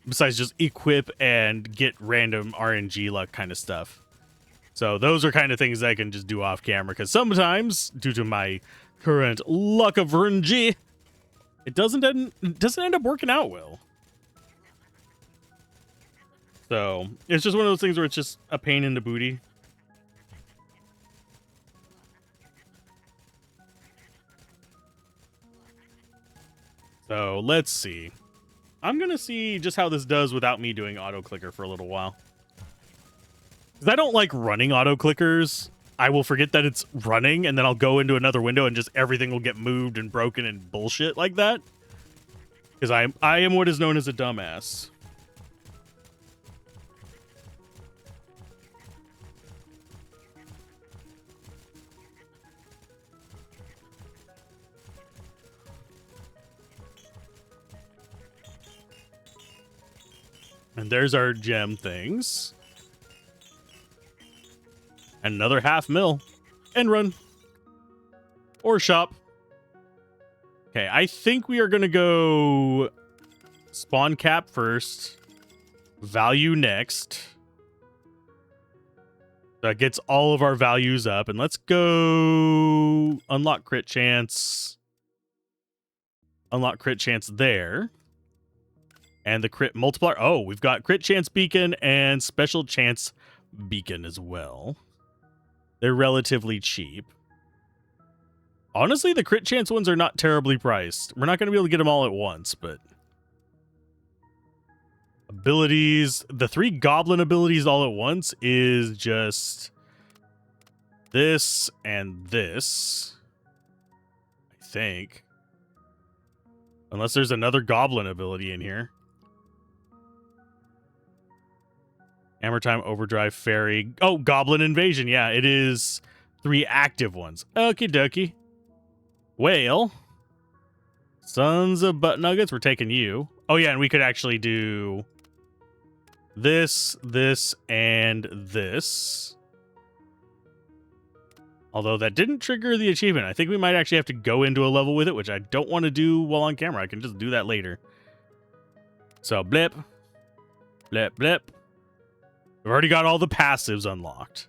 just equip and get random RNG luck kind of stuff. So those are kind of things I can just do off camera, because sometimes, due to my current luck of RNG, it doesn't end up working out well. So it's just one of those things where it's just a pain in the booty. So let's see. I'm going to see just how this does without me doing auto clicker for a little while. Because I don't like running auto clickers. I will forget that it's running, and then I'll go into another window and just everything will get moved and broken and bullshit like that. Because I am what is known as a dumbass. And there's our gem things. Another half mil. And run. Or shop. Okay, I think we are going to go spawn cap first. Value next. That gets all of our values up. And let's go unlock crit chance. Unlock crit chance there. And the crit multiplier. Oh, we've got crit chance beacon and special chance beacon as well. They're relatively cheap. Honestly, the crit chance ones are not terribly priced. We're not going to be able to get them all at once, but... abilities. The 3 goblin abilities all at once is just... this and this. I think. Unless there's another goblin ability in here. Hammer time, overdrive, fairy. Oh, goblin invasion. Yeah, it is 3 active ones. Okie dokie. Whale. Sons of butt nuggets. We're taking you. Oh, yeah, and we could actually do this, this, and this. Although that didn't trigger the achievement. I think we might actually have to go into a level with it, which I don't want to do while on camera. I can just do that later. So, blip. Blip, blip. We've already got all the passives unlocked.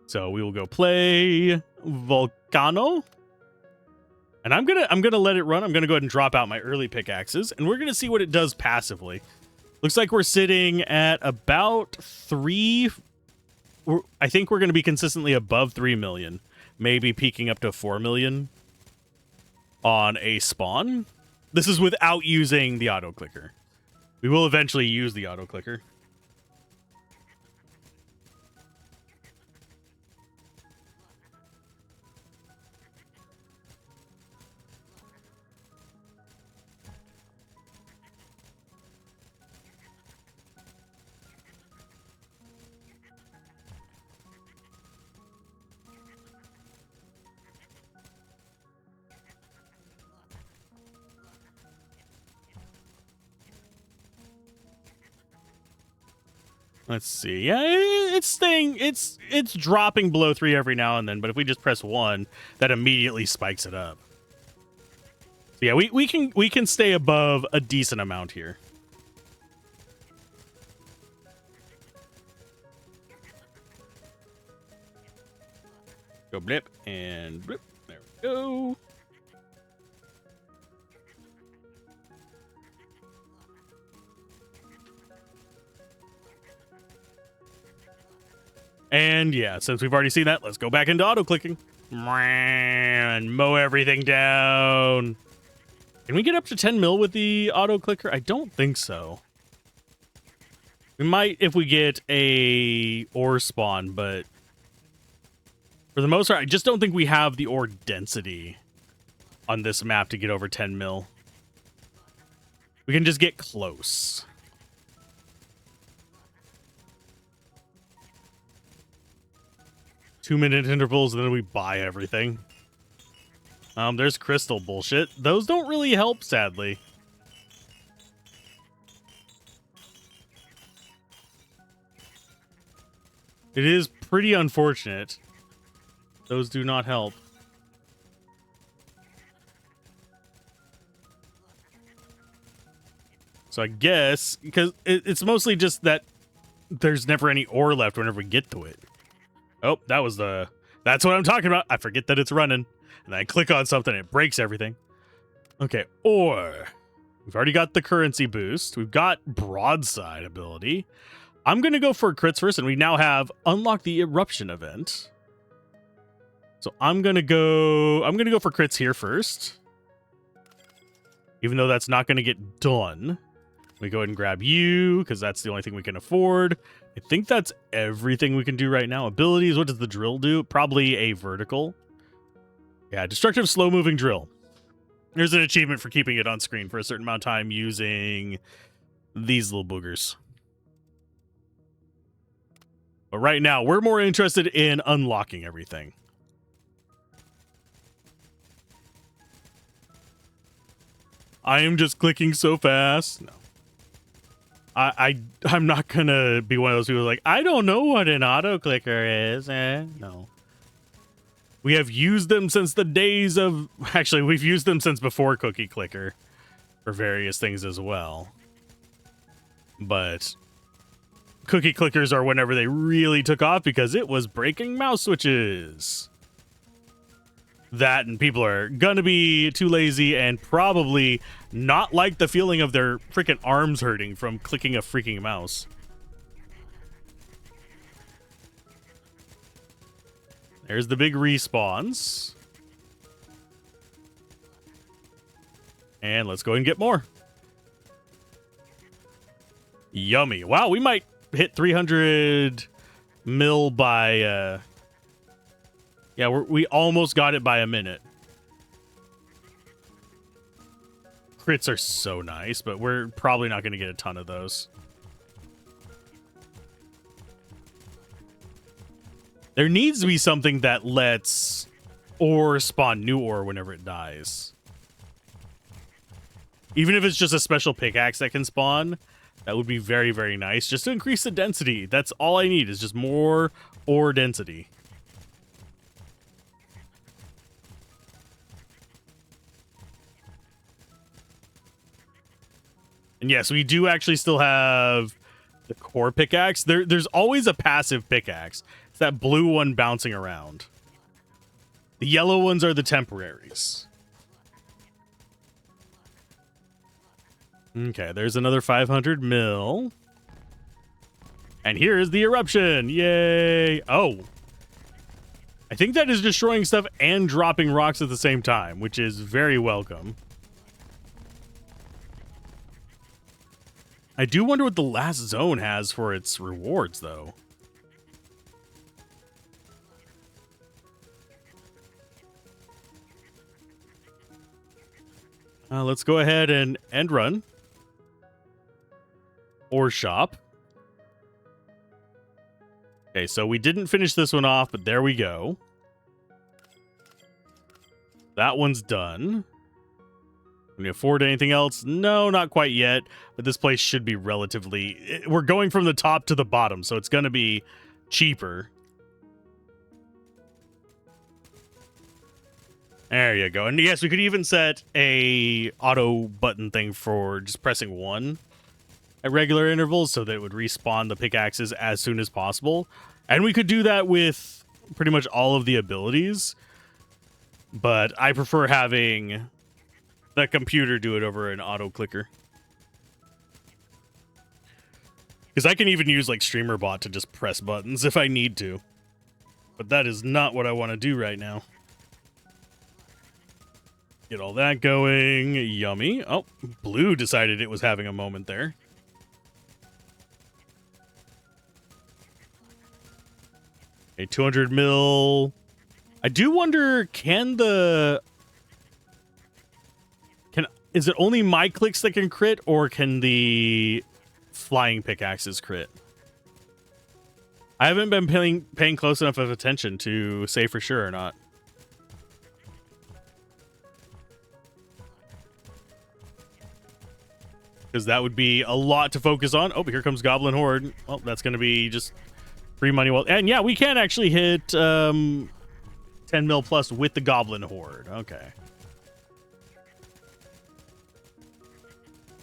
So we will go play Volcano. And I'm gonna let it run. I'm gonna go ahead and drop out my early pickaxes, and we're gonna see what it does passively. Looks like we're sitting at about 3. I think we're gonna be consistently above 3 million, maybe peaking up to 4 million on a spawn. This is without using the auto clicker. We will eventually use the auto clicker. Let's see. Yeah, it's dropping below 3 every now and then, but if we just press 1, that immediately spikes it up. So yeah, we can stay above a decent amount here. Go blip and blip. There we go. And yeah, since we've already seen that, let's go back into auto-clicking. And mow everything down. Can we get up to 10 mil with the auto-clicker? I don't think so. We might if we get a ore spawn, but for the most part, I just don't think we have the ore density on this map to get over 10 mil. We can just get close. 2-minute intervals, and then we buy everything. There's crystal bullshit. Those don't really help, sadly. It is pretty unfortunate. Those do not help. So I guess, because it's mostly just that there's never any ore left whenever we get to it. Oh, that's what I'm talking about. I forget that it's running. And I click on something, it breaks everything. Okay, ore. We've already got the currency boost. We've got broadside ability. I'm going to go for crits first, and we now have unlocked the eruption event. So I'm going to go for crits here first. Even though that's not going to get done. We go ahead and grab you, because that's the only thing we can afford. I think that's everything we can do right now. Abilities, what does the drill do? Probably a vertical. Yeah, destructive slow-moving drill. There's an achievement for keeping it on screen for a certain amount of time using these little boogers. But right now, we're more interested in unlocking everything. I am just clicking so fast. No. I'm not gonna be one of those people like, I don't know what an auto clicker is. No. We have used them since the days of... Actually, we've used them since before Cookie Clicker for various things as well. But Cookie Clickers are whenever they really took off because it was breaking mouse switches. That and people are gonna be too lazy and probably not like the feeling of their freaking arms hurting from clicking a freaking mouse. There's the big respawns. And let's go and get more. Yummy. Wow, we might hit 300 mil by... Yeah, we almost got it by a minute. Crits are so nice, but we're probably not going to get a ton of those. There needs to be something that lets ore spawn new ore whenever it dies. Even if it's just a special pickaxe that can spawn, that would be very, very nice. Just to increase the density. That's all I need is just more ore density. And yes, we do actually still have the core pickaxe. There's always a passive pickaxe. It's that blue one bouncing around. The yellow ones are the temporaries. Okay, there's another 500 mil. And here is the eruption. Yay. Oh. I think that is destroying stuff and dropping rocks at the same time, which is very welcome. I do wonder what the last zone has for its rewards, though. Let's go ahead and end run. Or shop. Okay, so we didn't finish this one off, but there we go. That one's done. Can we afford anything else? No, not quite yet. But this place should be relatively... We're going from the top to the bottom, so it's going to be cheaper. There you go. And yes, we could even set a auto button thing for just pressing 1 at regular intervals so that it would respawn the pickaxes as soon as possible. And we could do that with pretty much all of the abilities. But I prefer having the computer do it over an auto clicker. Because I can even use like Streamer Bot to just press buttons if I need to. But that is not what I want to do right now. Get all that going. Yummy. Oh, blue decided it was having a moment there. A 200 mil. I do wonder, is it only my clicks that can crit, or can the flying pickaxes crit? I haven't been paying close enough of attention to say for sure or not. Because that would be a lot to focus on. Oh, here comes Goblin Horde. Well, that's going to be just Free money well. And yeah, we can actually hit 10 mil plus with the Goblin Horde. Okay.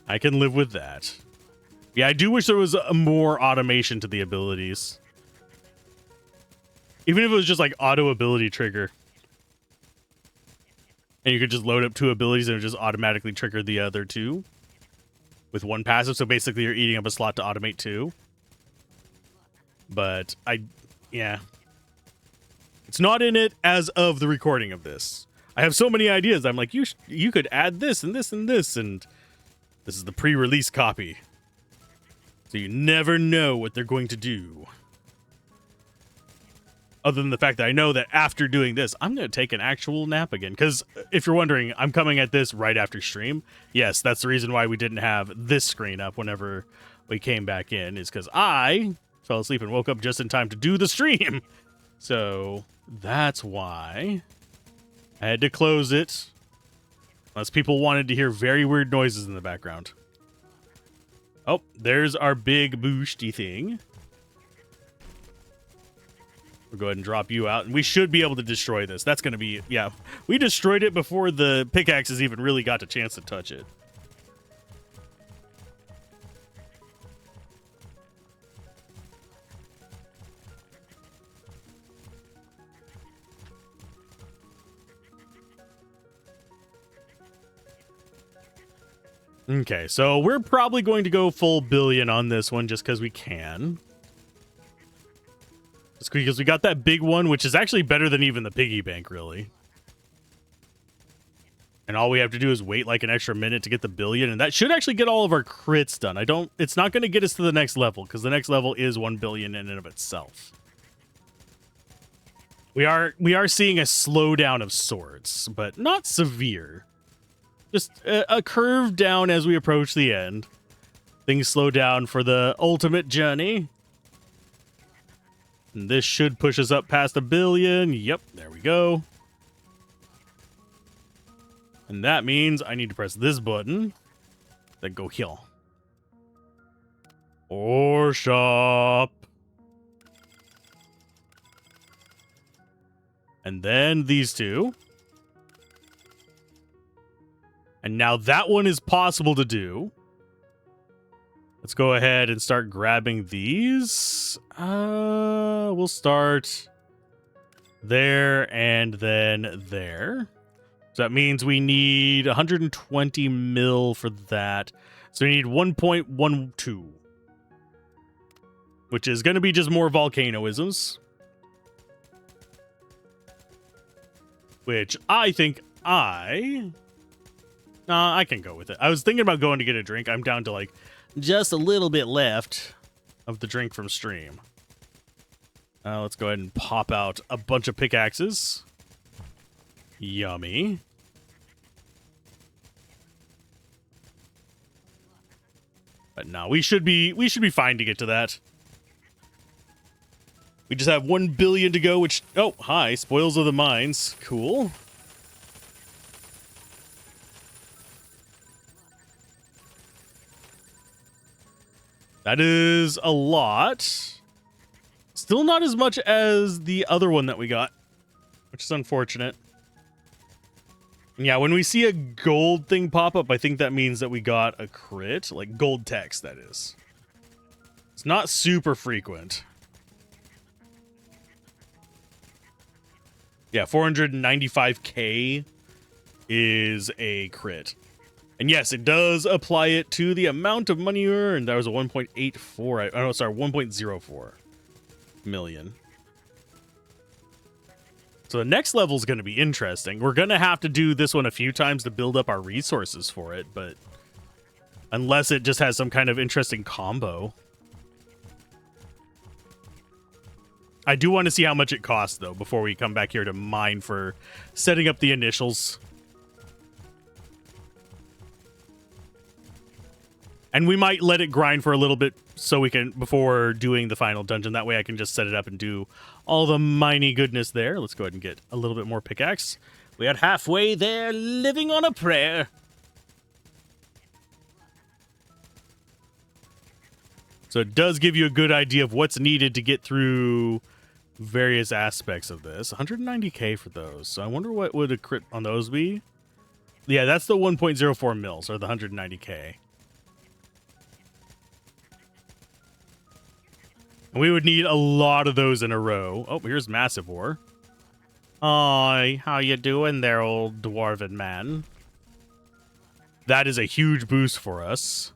I can live with that. Yeah, I do wish there was a more automation to the abilities. Even if it was just like auto ability trigger. And you could just load up 2 abilities and it would just automatically trigger the other 2 with 1 passive. So basically you're eating up a slot to automate 2. But yeah. It's not in it as of the recording of this. I have so many ideas. I'm like, you could add this and this and this, and this is the pre-release copy. So you never know what they're going to do. Other than the fact that I know that after doing this, I'm going to take an actual nap again. Because if you're wondering, I'm coming at this right after stream. Yes, that's the reason why we didn't have this screen up whenever we came back in. Is because I fell asleep and woke up just in time to do the stream. So that's why I had to close it. Unless people wanted to hear very weird noises in the background. Oh, there's our big boosty thing. We'll go ahead and drop you out, and we should be able to destroy this. That's going to be, yeah. We destroyed it before the pickaxes even really got a chance to touch it. Okay, so we're probably going to go full billion on this one just because we can. Just because we got that big one, which is actually better than even the piggy bank, really. And all we have to do is wait like an extra minute to get the billion, and that should actually get all of our crits done. It's not going to get us to the next level, because the next level is 1 billion in and of itself. We are seeing a slowdown of sorts, but not severe. Just a curve down as we approach the end. Things slow down for the ultimate journey. And this should push us up past 1 billion. Yep, there we go. And that means I need to press this button. Then go heal. Or shop. And then these 2. And now that one is possible to do. Let's go ahead and start grabbing these. We'll start there and then there. So that means we need 120 mil for that. So we need 1.12. Which is going to be just more volcanoisms. Which I think I can go with it. I was thinking about going to get a drink. I'm down to like just a little bit left of the drink from stream. Let's go ahead and pop out a bunch of pickaxes. Yummy. But no, we should be fine to get to that. We just have 1 billion to go, which, oh, hi, spoils of the mines. Cool. That is a lot. Still not as much as the other one that we got, which is unfortunate. And yeah, when we see a gold thing pop up, I think that means that we got a crit, like gold text, that is. It's not super frequent. Yeah, 495k is a crit. And yes, it does apply it to the amount of money you earned. That was a 1.84. Oh, sorry, 1.04 million. So the next level is going to be interesting. We're going to have to do this one a few times to build up our resources for it, but unless it just has some kind of interesting combo. I do want to see how much it costs, though, before we come back here to mine for setting up the initials. And we might let it grind for a little bit so we can, before doing the final dungeon. That way I can just set it up and do all the miney goodness there. Let's go ahead and get a little bit more pickaxe. We are halfway there, living on a prayer. So it does give you a good idea of what's needed to get through various aspects of this. 190k for those. So I wonder what would a crit on those be? Yeah, that's the 1.04 mils, or the 190k. And we would need a lot of those in a row. Oh, here's Massive War. Hi, how you doing there, old dwarven man? That is a huge boost for us.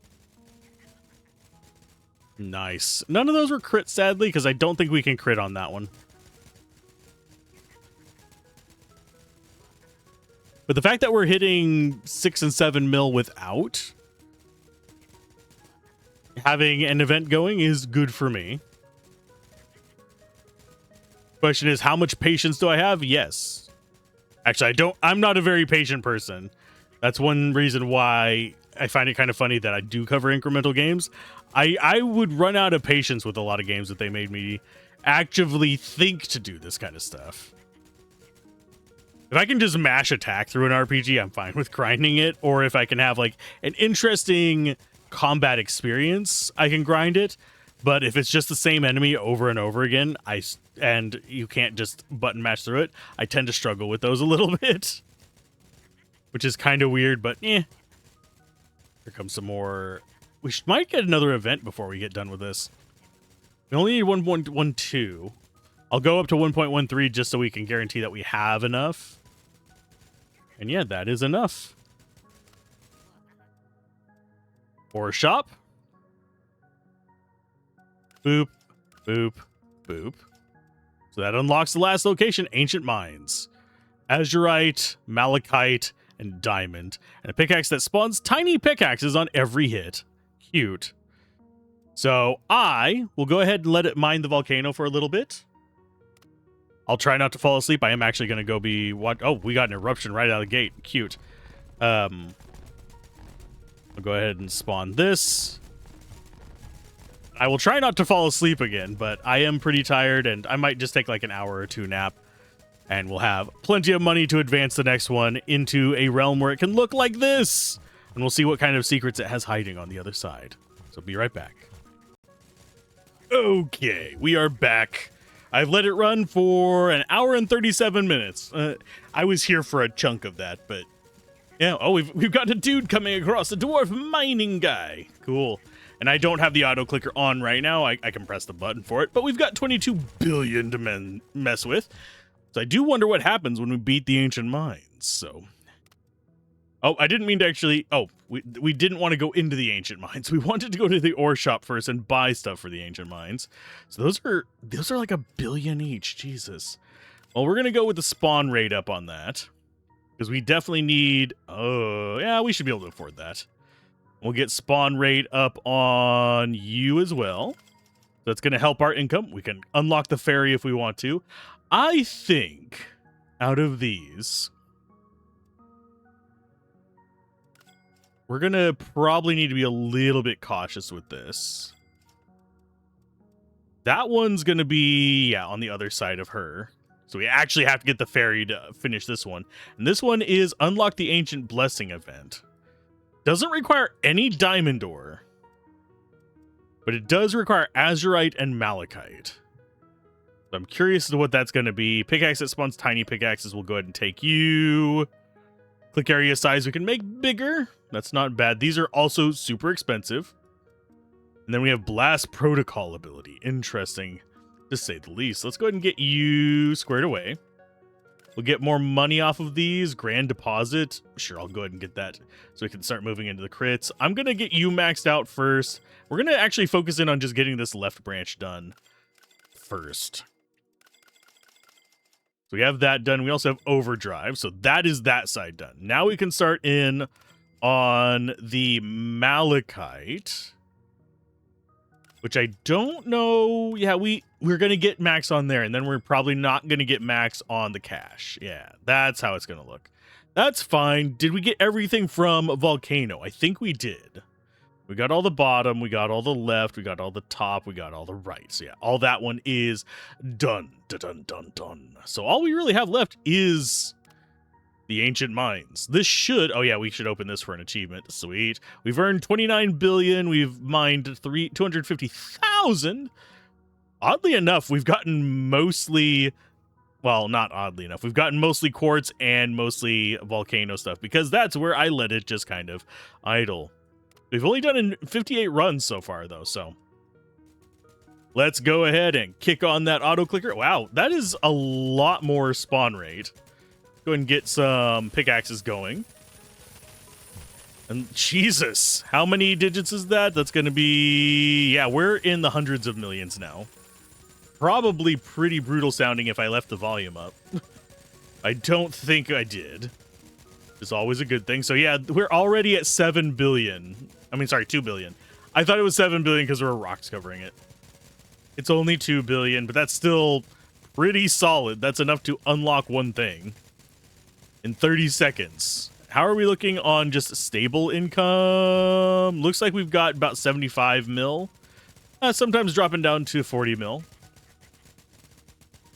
Nice. None of those were crit, sadly, because I don't think we can crit on that one. But the fact that we're hitting 6 and 7 mil without having an event going is good for me. Question is, how much patience do I have? Yes. Actually, I'm not a very patient person. That's one reason why I find it kind of funny that I do cover incremental games. I would run out of patience with a lot of games that they made me actively think to do this kind of stuff. If I can just mash attack through an RPG, I'm fine with grinding it. Or if I can have like an interesting combat experience, I can grind it. But if it's just the same enemy over and over again, and you can't just button mash through it, I tend to struggle with those a little bit. Which is kind of weird, but eh. Here comes some more. We might get another event before we get done with this. We only need 1.12. I'll go up to 1.13 just so we can guarantee that we have enough. And yeah, that is enough. Or shop. Boop, boop, boop. So that unlocks the last location, Ancient Mines. Azurite, Malachite, and Diamond. And a pickaxe that spawns tiny pickaxes on every hit. Cute. So I will go ahead and let it mine the volcano for a little bit. I'll try not to fall asleep. I am actually going to go be... Oh, we got an eruption right out of the gate. Cute. I'll go ahead and spawn this. I will try not to fall asleep again, but I am pretty tired, and I might just take like an hour or two nap. And we'll have plenty of money to advance the next one into a realm where it can look like this. And we'll see what kind of secrets it has hiding on the other side. So be right back. Okay, we are back. I've let it run for an hour and 37 minutes. I was here for a chunk of that, but yeah. Oh, we've got a dude coming across, a dwarf mining guy. Cool. And I don't have the auto clicker on right now. I can press the button for it, but we've got 22 billion to mess with. So I do wonder what happens when we beat the Ancient Mines. So, oh, I didn't mean to actually. Oh, we didn't want to go into the Ancient Mines. We wanted to go to the ore shop first and buy stuff for the Ancient Mines. So those are like 1 billion each. Jesus. Well, we're gonna go with the spawn rate up on that because we definitely need. Oh, yeah, we should be able to afford that. We'll get spawn rate up on you as well. That's gonna help our income. We can unlock the ferry if we want to. I think out of these, we're going to probably need to be a little bit cautious with this. That one's going to be, yeah, on the other side of her. So we actually have to get the ferry to finish this one. And this one is Unlock the Ancient Blessing event. Doesn't require any diamond ore, but it does require Azurite and Malachite. I'm curious as to what that's going to be. Pickaxe that spawns tiny pickaxes. We'll go ahead and take you. Click area size we can make bigger. That's not bad. These are also super expensive. And then we have Blast Protocol ability. Interesting, to say the least. Let's go ahead and get you squared away. We'll get more money off of these. Grand Deposit. Sure, I'll go ahead and get that so we can start moving into the crits. I'm going to get you maxed out first. We're going to actually focus in on just getting this left branch done first. So we have that done. We also have Overdrive. So that is that side done. Now we can start in on the Malachite, which I don't know. Yeah, we're going to get max on there, and then we're probably not going to get max on the cache. Yeah, that's how it's going to look. That's fine. Did we get everything from Volcano? I think we did. We got all the bottom, we got all the left, we got all the top, we got all the right. So yeah, all that one is done. Dun, dun, dun, dun. So all we really have left is The Ancient Mines. This should... Oh, yeah, we should open this for an achievement. Sweet. We've earned 29 billion. We've mined 250,000. Oddly enough, we've gotten mostly... Well, not oddly enough. We've gotten mostly quartz and mostly volcano stuff because that's where I let it just kind of idle. We've only done 58 runs so far, though, so... Let's go ahead and kick on that auto-clicker. Wow, that is a lot more spawn rate. Go ahead and get some pickaxes going. And Jesus, how many digits is that? That's going to be... Yeah, we're in the hundreds of millions now. Probably pretty brutal sounding if I left the volume up. I don't think I did. It's always a good thing. So yeah, we're already at 7 billion. I mean, sorry, 2 billion. I thought it was 7 billion because there were rocks covering it. It's only 2 billion, but that's still pretty solid. That's enough to unlock one thing in 30 seconds. How are we looking on just stable income? Looks like we've got about 75 mil. Sometimes dropping down to 40 mil.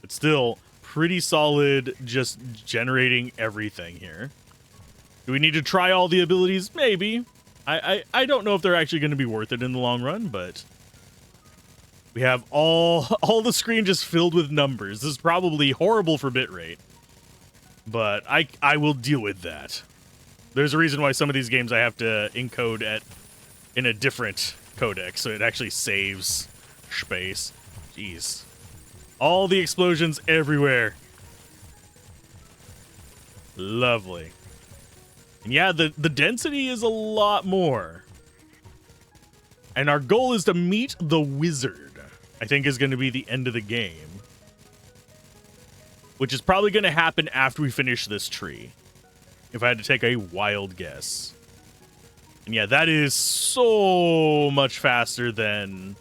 But still pretty solid, just generating everything here. Do we need to try all the abilities? Maybe. I don't know if they're actually going to be worth it in the long run, but... We have all the screen just filled with numbers. This is probably horrible for bitrate. But I will deal with that. There's a reason why some of these games I have to encode in a different codec, so it actually saves space. Jeez. All the explosions everywhere. Lovely. And yeah, the density is a lot more. And our goal is to meet the wizard. I think is going to be the end of the game. Which is probably going to happen after we finish this tree. If I had to take a wild guess. And yeah, that is so much faster than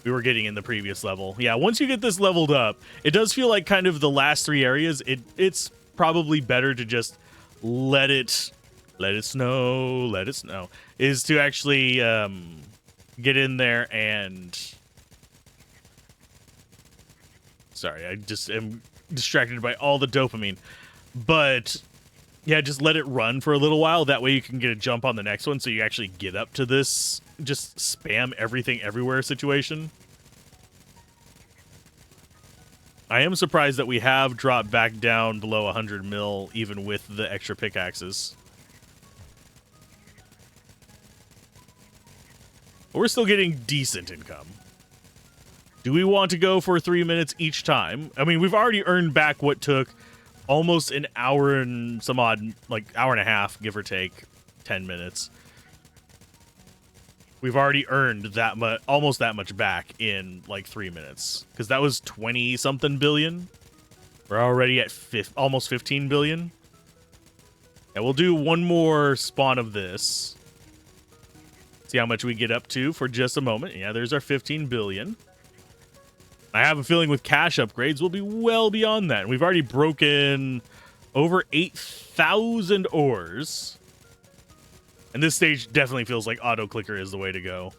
we were getting in the previous level. Yeah, once you get this leveled up, it does feel like kind of the last three areas, it's probably better to just let it snow, is to actually get in there and... Sorry, I just am distracted by all the dopamine. But, yeah, just let it run for a little while. That way you can get a jump on the next one so you actually get up to this just spam everything everywhere situation. I am surprised that we have dropped back down below 100 mil even with the extra pickaxes. But we're still getting decent income. Do we want to go for 3 minutes each time? I mean, we've already earned back what took almost an hour and some odd, like hour and a half, give or take, 10 minutes. We've already earned that much, almost that much back in like 3 minutes. Because that was 20-something billion. We're already at almost 15 billion. And we'll do one more spawn of this. See how much we get up to for just a moment. Yeah, there's our 15 billion. I have a feeling with cash upgrades, we'll be well beyond that. We've already broken over 8,000 ores. And this stage definitely feels like auto-clicker is the way to go.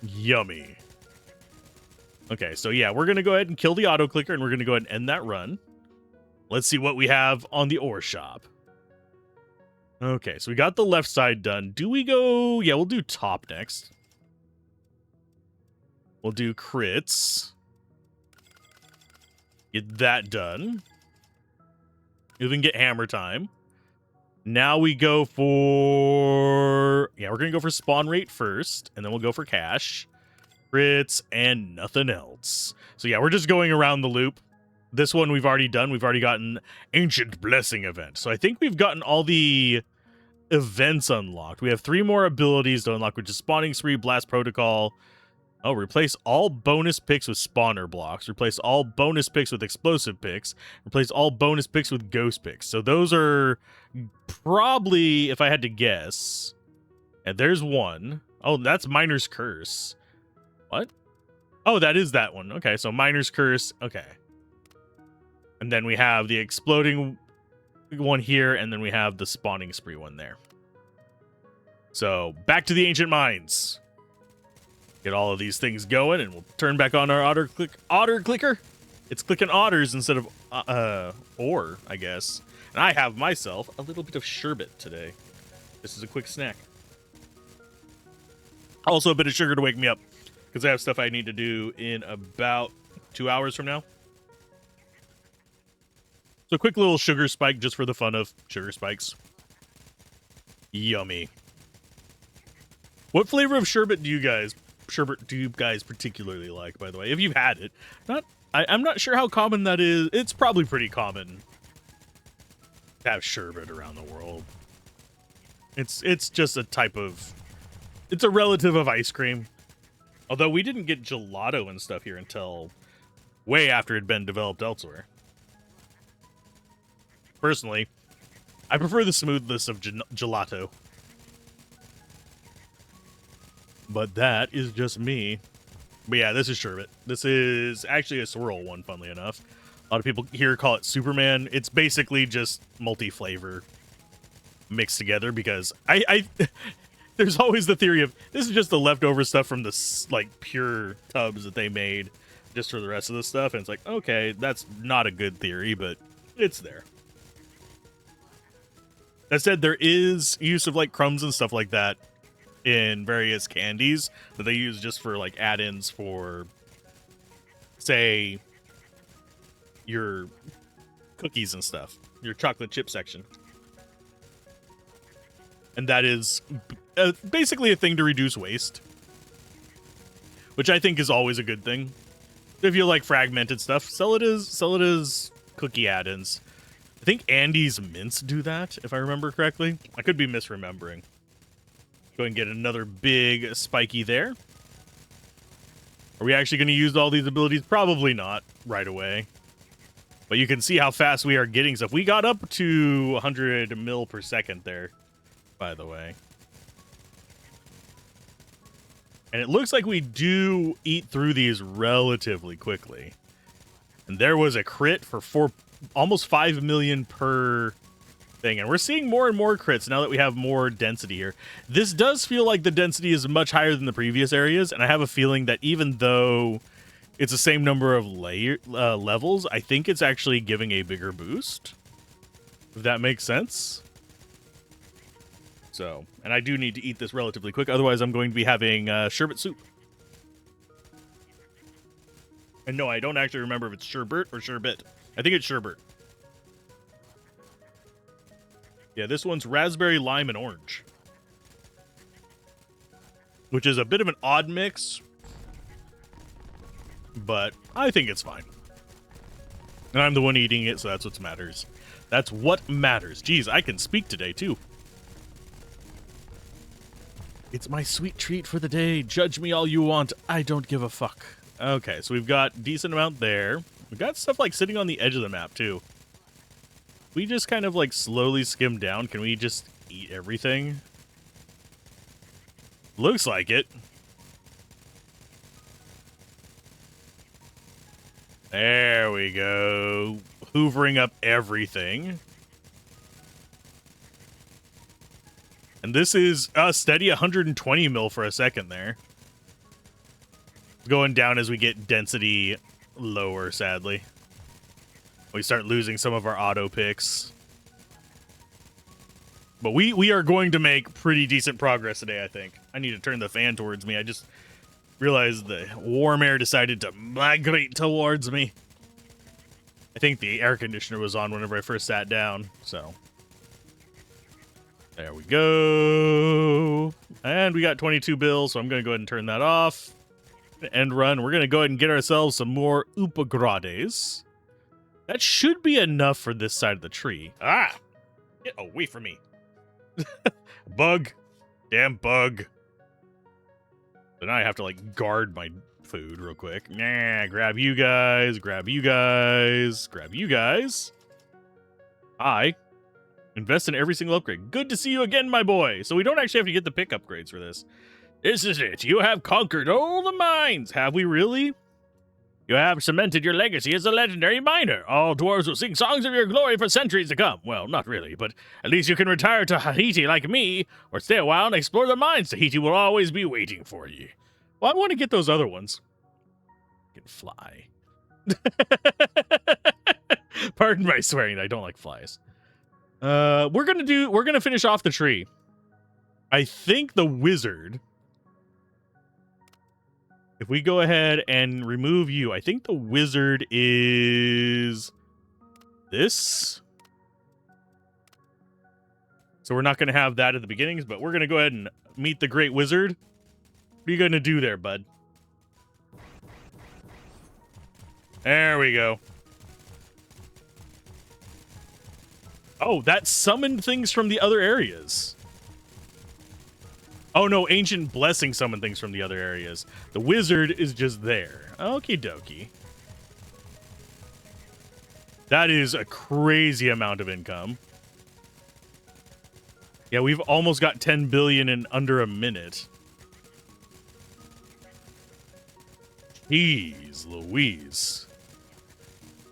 Yummy. Okay, so yeah, we're going to go ahead and kill the auto-clicker, and we're going to go ahead and end that run. Let's see what we have on the ore shop. Okay, so we got the left side done. Do we go... Yeah, we'll do top next. We'll do crits. Get that done. Even get hammer time. Now we go for... Yeah, we're going to go for spawn rate first, and then we'll go for cash. Crits, and nothing else. So yeah, we're just going around the loop. This one we've already done. We've already gotten Ancient Blessing event. So I think we've gotten all the events unlocked. We have 3 more abilities to unlock, which is Spawning Spree, Blast Protocol. Oh, replace all bonus picks with spawner blocks. Replace all bonus picks with explosive picks. Replace all bonus picks with ghost picks. So those are probably, if I had to guess, and there's one. Oh, that's Miner's Curse. What? Oh, that is that one. Okay, so Miner's Curse. Okay. And then we have the exploding one here, and then we have the Spawning Spree one there. So back to the Ancient Mines. Get all of these things going, and we'll turn back on our auto clicker. It's clicking otters instead of or, I guess. And I have myself a little bit of sherbet today. This is a quick snack. Also a bit of sugar to wake me up, because I have stuff I need to do in about 2 hours from now. So a quick little sugar spike just for the fun of sugar spikes. Yummy. What flavor of sherbet do you guys particularly like, by the way? If you've had it. I'm not sure how common that is. It's probably pretty common to have sherbet around the world. It's just a type of... It's a relative of ice cream. Although we didn't get gelato and stuff here until way after it had been developed elsewhere. Personally, I prefer the smoothness of gelato. But that is just me. But yeah, this is sherbet. This is actually a swirl one, funnily enough. A lot of people here call it Superman. It's basically just multi-flavor mixed together because I there's always the theory of this is just the leftover stuff from the like pure tubs that they made just for the rest of the stuff, and it's like, okay, that's not a good theory, but it's there. That said, there is use of like crumbs and stuff like that in various candies that they use just for like add-ins for, say, your cookies and stuff, your chocolate chip section. And that is basically a thing to reduce waste, which I think is always a good thing. If you like fragmented stuff, sell it as cookie add-ins. I think Andy's Mints do that, if I remember correctly. I could be misremembering. Go ahead and get another big spiky there. Are we actually going to use all these abilities? Probably not right away. But you can see how fast we are getting stuff. We got up to 100 mil per second there, by the way. And it looks like we do eat through these relatively quickly. And there was a crit for almost 5 million per thing. And we're seeing more and more crits now that we have more density here. This does feel like the density is much higher than the previous areas. And I have a feeling that even though it's the same number of levels, I think it's actually giving a bigger boost. If that makes sense. So, and I do need to eat this relatively quick. Otherwise, I'm going to be having sherbet soup. And no, I don't actually remember if it's sherbet or sherbet. I think it's sherbet. Yeah, this one's raspberry, lime, and orange. Which is a bit of an odd mix. But I think it's fine. And I'm the one eating it, so that's what matters. That's what matters. Jeez, I can speak today, too. It's my sweet treat for the day. Judge me all you want. I don't give a fuck. Okay, so we've got decent amount there. We've got stuff like sitting on the edge of the map, too. We just kind of like slowly skim down. Can we just eat everything? Looks like it. There we go. Hoovering up everything. And this is a steady 120 mil for a second there. Going down as we get density lower, sadly. We start losing some of our auto picks. But we are going to make pretty decent progress today, I think. I need to turn the fan towards me. I just realized the warm air decided to migrate towards me. I think the air conditioner was on whenever I first sat down, so... There we go. And we got 22 bills, so I'm going to go ahead and turn that off. End run. We're going to go ahead and get ourselves some more Upagrades. That should be enough for this side of the tree. Ah! Get away from me. Bug. Damn bug. So now I have to, like, guard my food real quick. Nah, grab you guys. Grab you guys. Grab you guys. Hi. Invest in every single upgrade. Good to see you again, my boy. So we don't actually have to get the pick upgrades for this. This is it. You have conquered all the mines. Have we really? You have cemented your legacy as a legendary miner. All dwarves will sing songs of your glory for centuries to come. Well, not really, but at least you can retire to Tahiti like me, or stay a while and explore the mines. Tahiti will always be waiting for you. Well, I want to get those other ones. I can fly. Pardon my swearing. I don't like flies. We're gonna finish off the tree. I think the wizard. If we go ahead and remove you, I think the wizard is this. So we're not going to have that at the beginnings, but we're going to go ahead and meet the great wizard. What are you going to do there, bud? There we go. Oh, that summoned things from the other areas. Oh, no, Ancient Blessing summoned things from the other areas. The wizard is just there. Okie dokie. That is a crazy amount of income. Yeah, we've almost got 10 billion in under a minute. Jeez Louise.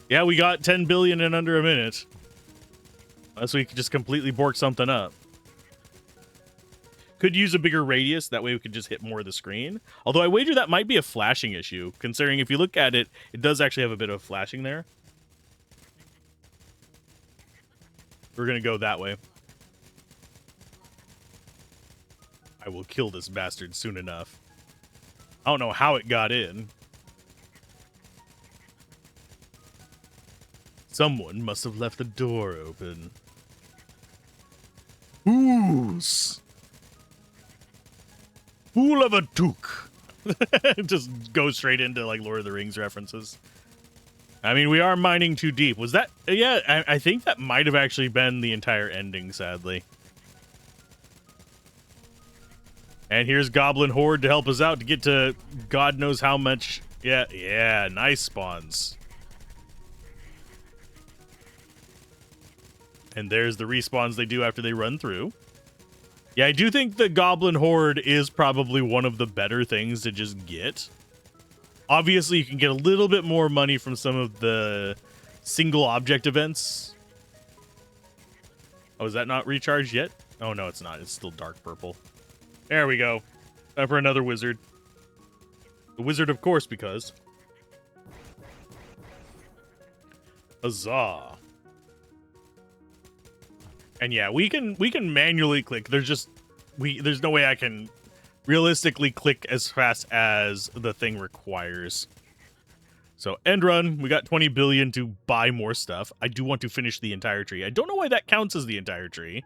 Yeah, we got 10 billion in under a minute. Unless we could just completely bork something up. Could use a bigger radius, that way we could just hit more of the screen. Although I wager that might be a flashing issue, considering if you look at it, it does actually have a bit of flashing there. We're gonna go that way. I will kill this bastard soon enough. I don't know how it got in. Someone must have left the door open. Who's? Fool of a took. Just go straight into like Lord of the Rings references. I mean, we are mining too deep. Was that? Yeah, I think that might have actually been the entire ending, sadly. And here's Goblin Horde to help us out to get to God knows how much. Yeah, nice spawns. And there's the respawns they do after they run through. Yeah, I do think the Goblin Horde is probably one of the better things to just get. Obviously, you can get a little bit more money from some of the single object events. Oh, is that not recharged yet? Oh, no, it's not. It's still dark purple. There we go. Time for another wizard. The wizard, of course, because... Huzzah. And yeah, we can manually click. There's no way I can realistically click as fast as the thing requires. So end run, we got 20 billion to buy more stuff. I do want to finish the entire tree. I don't know why that counts as the entire tree.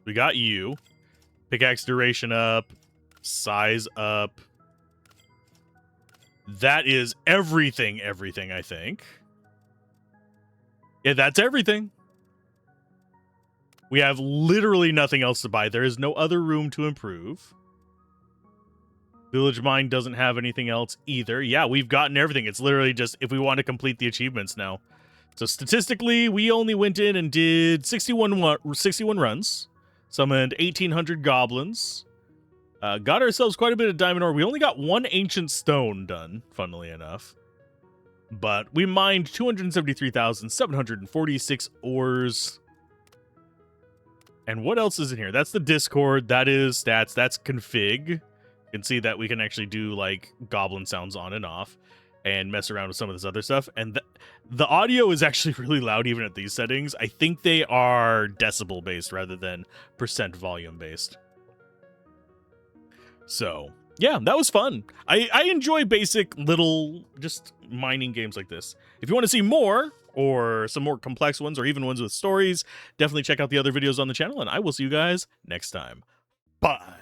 We got you. Pickaxe duration up. Size up. That is everything, I think. Yeah, that's everything. We have literally nothing else to buy. There is no other room to improve. Village Mine doesn't have anything else either. Yeah, we've gotten everything. It's literally just if we want to complete the achievements now. So statistically, we only went in and did 61 runs. Summoned 1,800 goblins. Got ourselves quite a bit of diamond ore. We only got one ancient stone done, funnily enough. But we mined 273,746 ores. And what else is in here? That's the Discord. That is stats. That's config. You can see that we can actually do like goblin sounds on and off and mess around with some of this other stuff. And the audio is actually really loud even at these settings. I think they are decibel based rather than percent volume based. So yeah, that was fun. I enjoy basic little just mining games like this. If you want to see more or some more complex ones or even ones with stories, definitely check out the other videos on the channel, and I will see you guys next time. Bye.